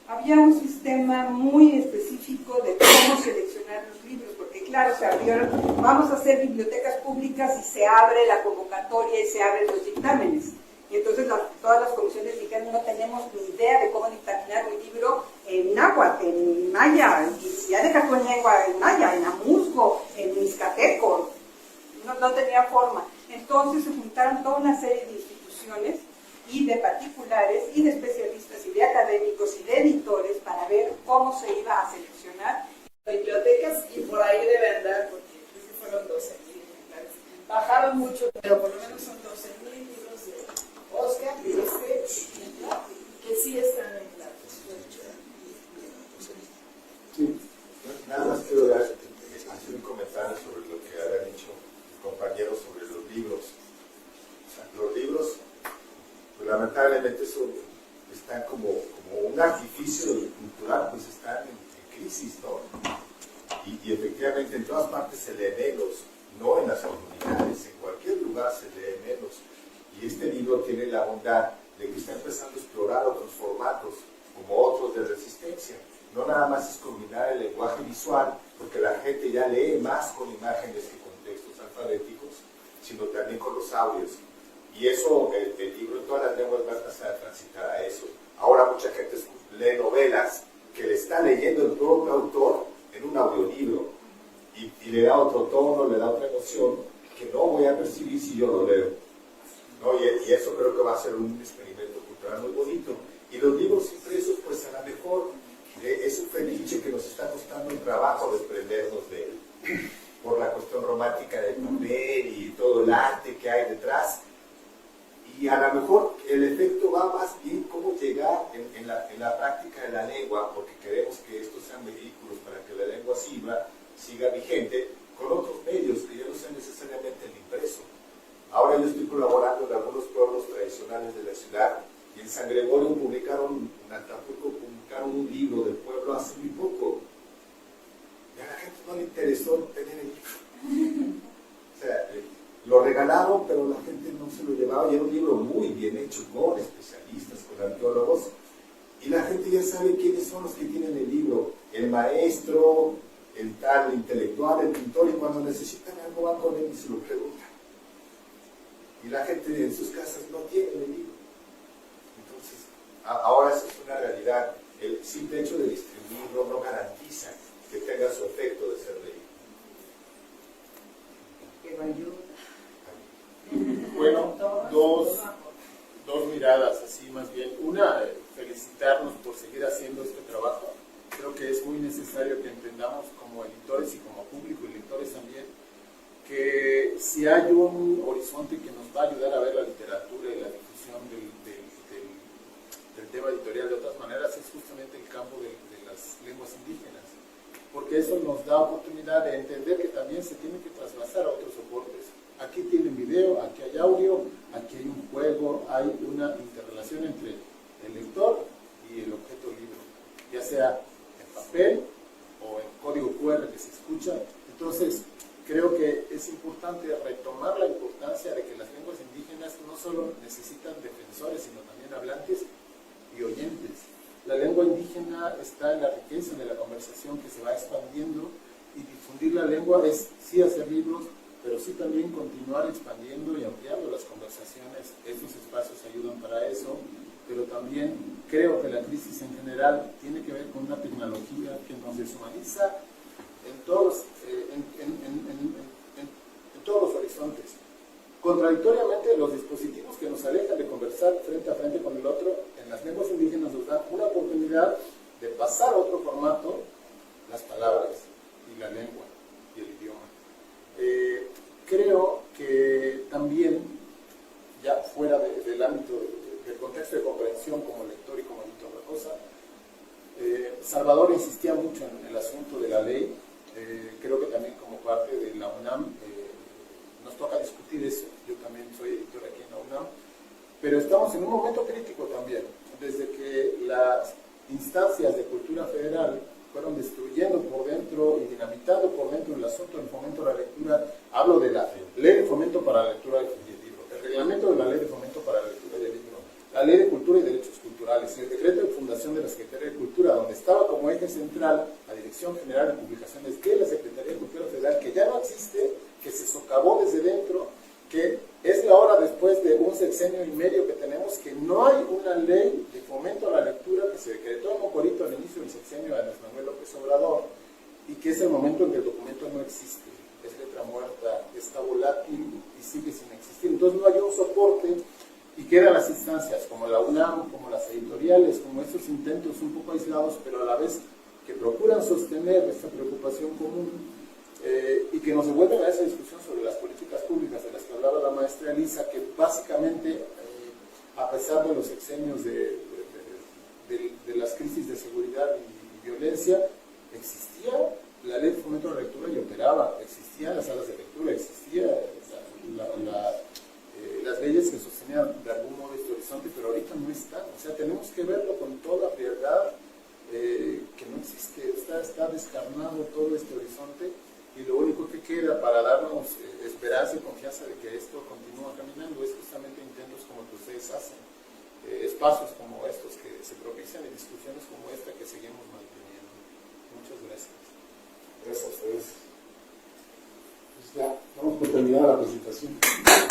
D: Había un sistema muy específico de cómo seleccionar los libros, porque claro, se abrieron, vamos a hacer bibliotecas públicas, y se abre la convocatoria y se abren los dictámenes. Y entonces todas las comisiones dijeron: no tenemos ni idea de cómo dictaminar un libro en náhuatl, en maya, y si ya de lengua en maya, en amuzgo, en mixcateco, no tenía forma. Entonces se juntaron toda una serie de instituciones y de particulares y de especialistas y de académicos y de editores para ver cómo se iba a seleccionar
E: bibliotecas, y por ahí debe andar, porque creo que fueron 12,000 ejemplares. Bajaron mucho, pero por lo menos son 12,000 libros de Oscar y que sí están en la
B: sí. Nada más quiero hacer un comentario sobre lo que habían dicho mis compañeros sobre los libros. O sea, los libros, pues, lamentablemente están como un artificio cultural, pues están en crisis, ¿no? Y efectivamente en todas partes se lee menos, no en las comunidades, en cualquier lugar se lee menos. Y este libro tiene la bondad de que está empezando a explorar otros formatos, como no nada más es combinar el lenguaje visual, porque la gente ya lee más con imágenes que con textos alfabéticos, sino también con los audios. Y eso, el libro en todas las lenguas va a empezar a transitar a eso. Ahora mucha gente lee novelas que le está leyendo el propio autor en un audiolibro y le da otro tono, le da otra emoción que no voy a percibir si yo lo leo, ¿no? Y eso creo que va a ser un experimento cultural muy bonito. Y los libros impresos, pues a lo mejor es un fetiche que nos está costando un trabajo desprendernos de él, por la cuestión romántica del papel y todo el arte que hay detrás. Y a lo mejor el efecto va más bien cómo llegar en la práctica de la lengua, porque queremos que estos sean vehículos para que la lengua siga vigente, con otros medios que ya no sean necesariamente el impreso. Ahora yo estoy colaborando en algunos pueblos tradicionales de la ciudad, y en San Gregorio en Acapulco publicaron un libro del pueblo hace muy poco. Y a la gente no le interesó tener el libro. O sea, lo regalaron, pero la gente no se lo llevaba, y era un libro muy bien hecho, con especialistas, con arqueólogos, y la gente ya sabe quiénes son los que tienen el libro, el maestro, el tal intelectual, el pintor, y cuando necesitan algo van con él y se lo preguntan. Y la gente en sus casas no tiene el libro. Entonces, ahora eso es una realidad. El simple hecho de distribuirlo no garantiza que tenga su efecto de ser leído.
D: Que lo ayuda.
F: Bueno, dos miradas así más bien. Una, felicitarnos por seguir haciendo este trabajo. Creo que es muy necesario que entendamos como editores y como público y lectores también que si hay un horizonte que nos va a ayudar a ver la literatura y la difusión del tema editorial de otras maneras, es justamente el campo de las lenguas indígenas, porque eso nos da oportunidad de entender que también se tiene que trasvasar a otros soportes. Aquí tienen video, aquí hay audio, aquí hay un juego, hay una interrelación entre el lector y el objeto libro, ya sea en papel o en código QR que se escucha. Entonces, creo que es importante retomar la importancia de que las lenguas indígenas no solo necesitan defensores, sino también hablantes y oyentes. La lengua indígena está en la riqueza de la conversación que se va expandiendo, y difundir la lengua es sí hacer libros, pero sí también continuar expandiendo y ampliando las conversaciones. Estos espacios ayudan para eso, pero también creo que la crisis en general tiene que ver con una tecnología que nos deshumaniza en todos los horizontes. Contradictoriamente, los dispositivos que nos alejan de conversar frente a frente con el otro, en las lenguas indígenas nos dan una oportunidad de pasar a otro formato las palabras y la lengua y el idioma. Creo que también, ya fuera del ámbito del contexto de comprensión como lector y como editor de cosa, Salvador insistía mucho en el asunto de la ley. Creo que también como parte de la UNAM nos toca discutir eso. Yo también soy editor aquí en la UNAM, pero estamos en un momento crítico también, desde que las instancias de cultura federal fueron destruyendo por dentro y dinamitando por dentro el asunto del fomento a la lectura. Hablo de la ley de fomento para la lectura del libro, el reglamento de la ley de fomento para la lectura del libro, la ley de cultura y derechos culturales, el decreto de fundación de la Secretaría de Cultura, donde estaba como eje central la Dirección General de Publicaciones de la Secretaría de Cultura Federal, que ya no existe, que se socavó desde dentro, que es la hora después de un sexenio y medio que tenemos, que no hay una ley de fomento a la lectura, que se decretó en Mocorito al inicio del sexenio de Andrés Manuel López Obrador, y que es el momento en que el documento no existe, es letra muerta, está volátil y sigue sin existir. Entonces no hay un soporte, y quedan las instancias como la UNAM, como las editoriales, como estos intentos un poco aislados, pero a la vez que procuran sostener esta preocupación común, y que nos devuelven a esa discusión sobre las políticas públicas de las que hablaba la maestra Elisa, que básicamente, a pesar de los sexenios de las crisis de seguridad y violencia, existía la ley de fomento a la lectura y operaba, existían las salas de lectura, existía las leyes que sostenían de algún modo este horizonte, pero ahorita no están. O sea, tenemos que verlo con toda frialdad, que no existe, está descarnado todo este horizonte, y lo único que queda para darnos esperanza y confianza de que esto continúa caminando es justamente intentos como el que ustedes hacen, espacios como estos que se propician y discusiones como esta que seguimos manteniendo. Muchas gracias.
C: Gracias a ustedes.
A: Pues ya, vamos por terminar la presentación.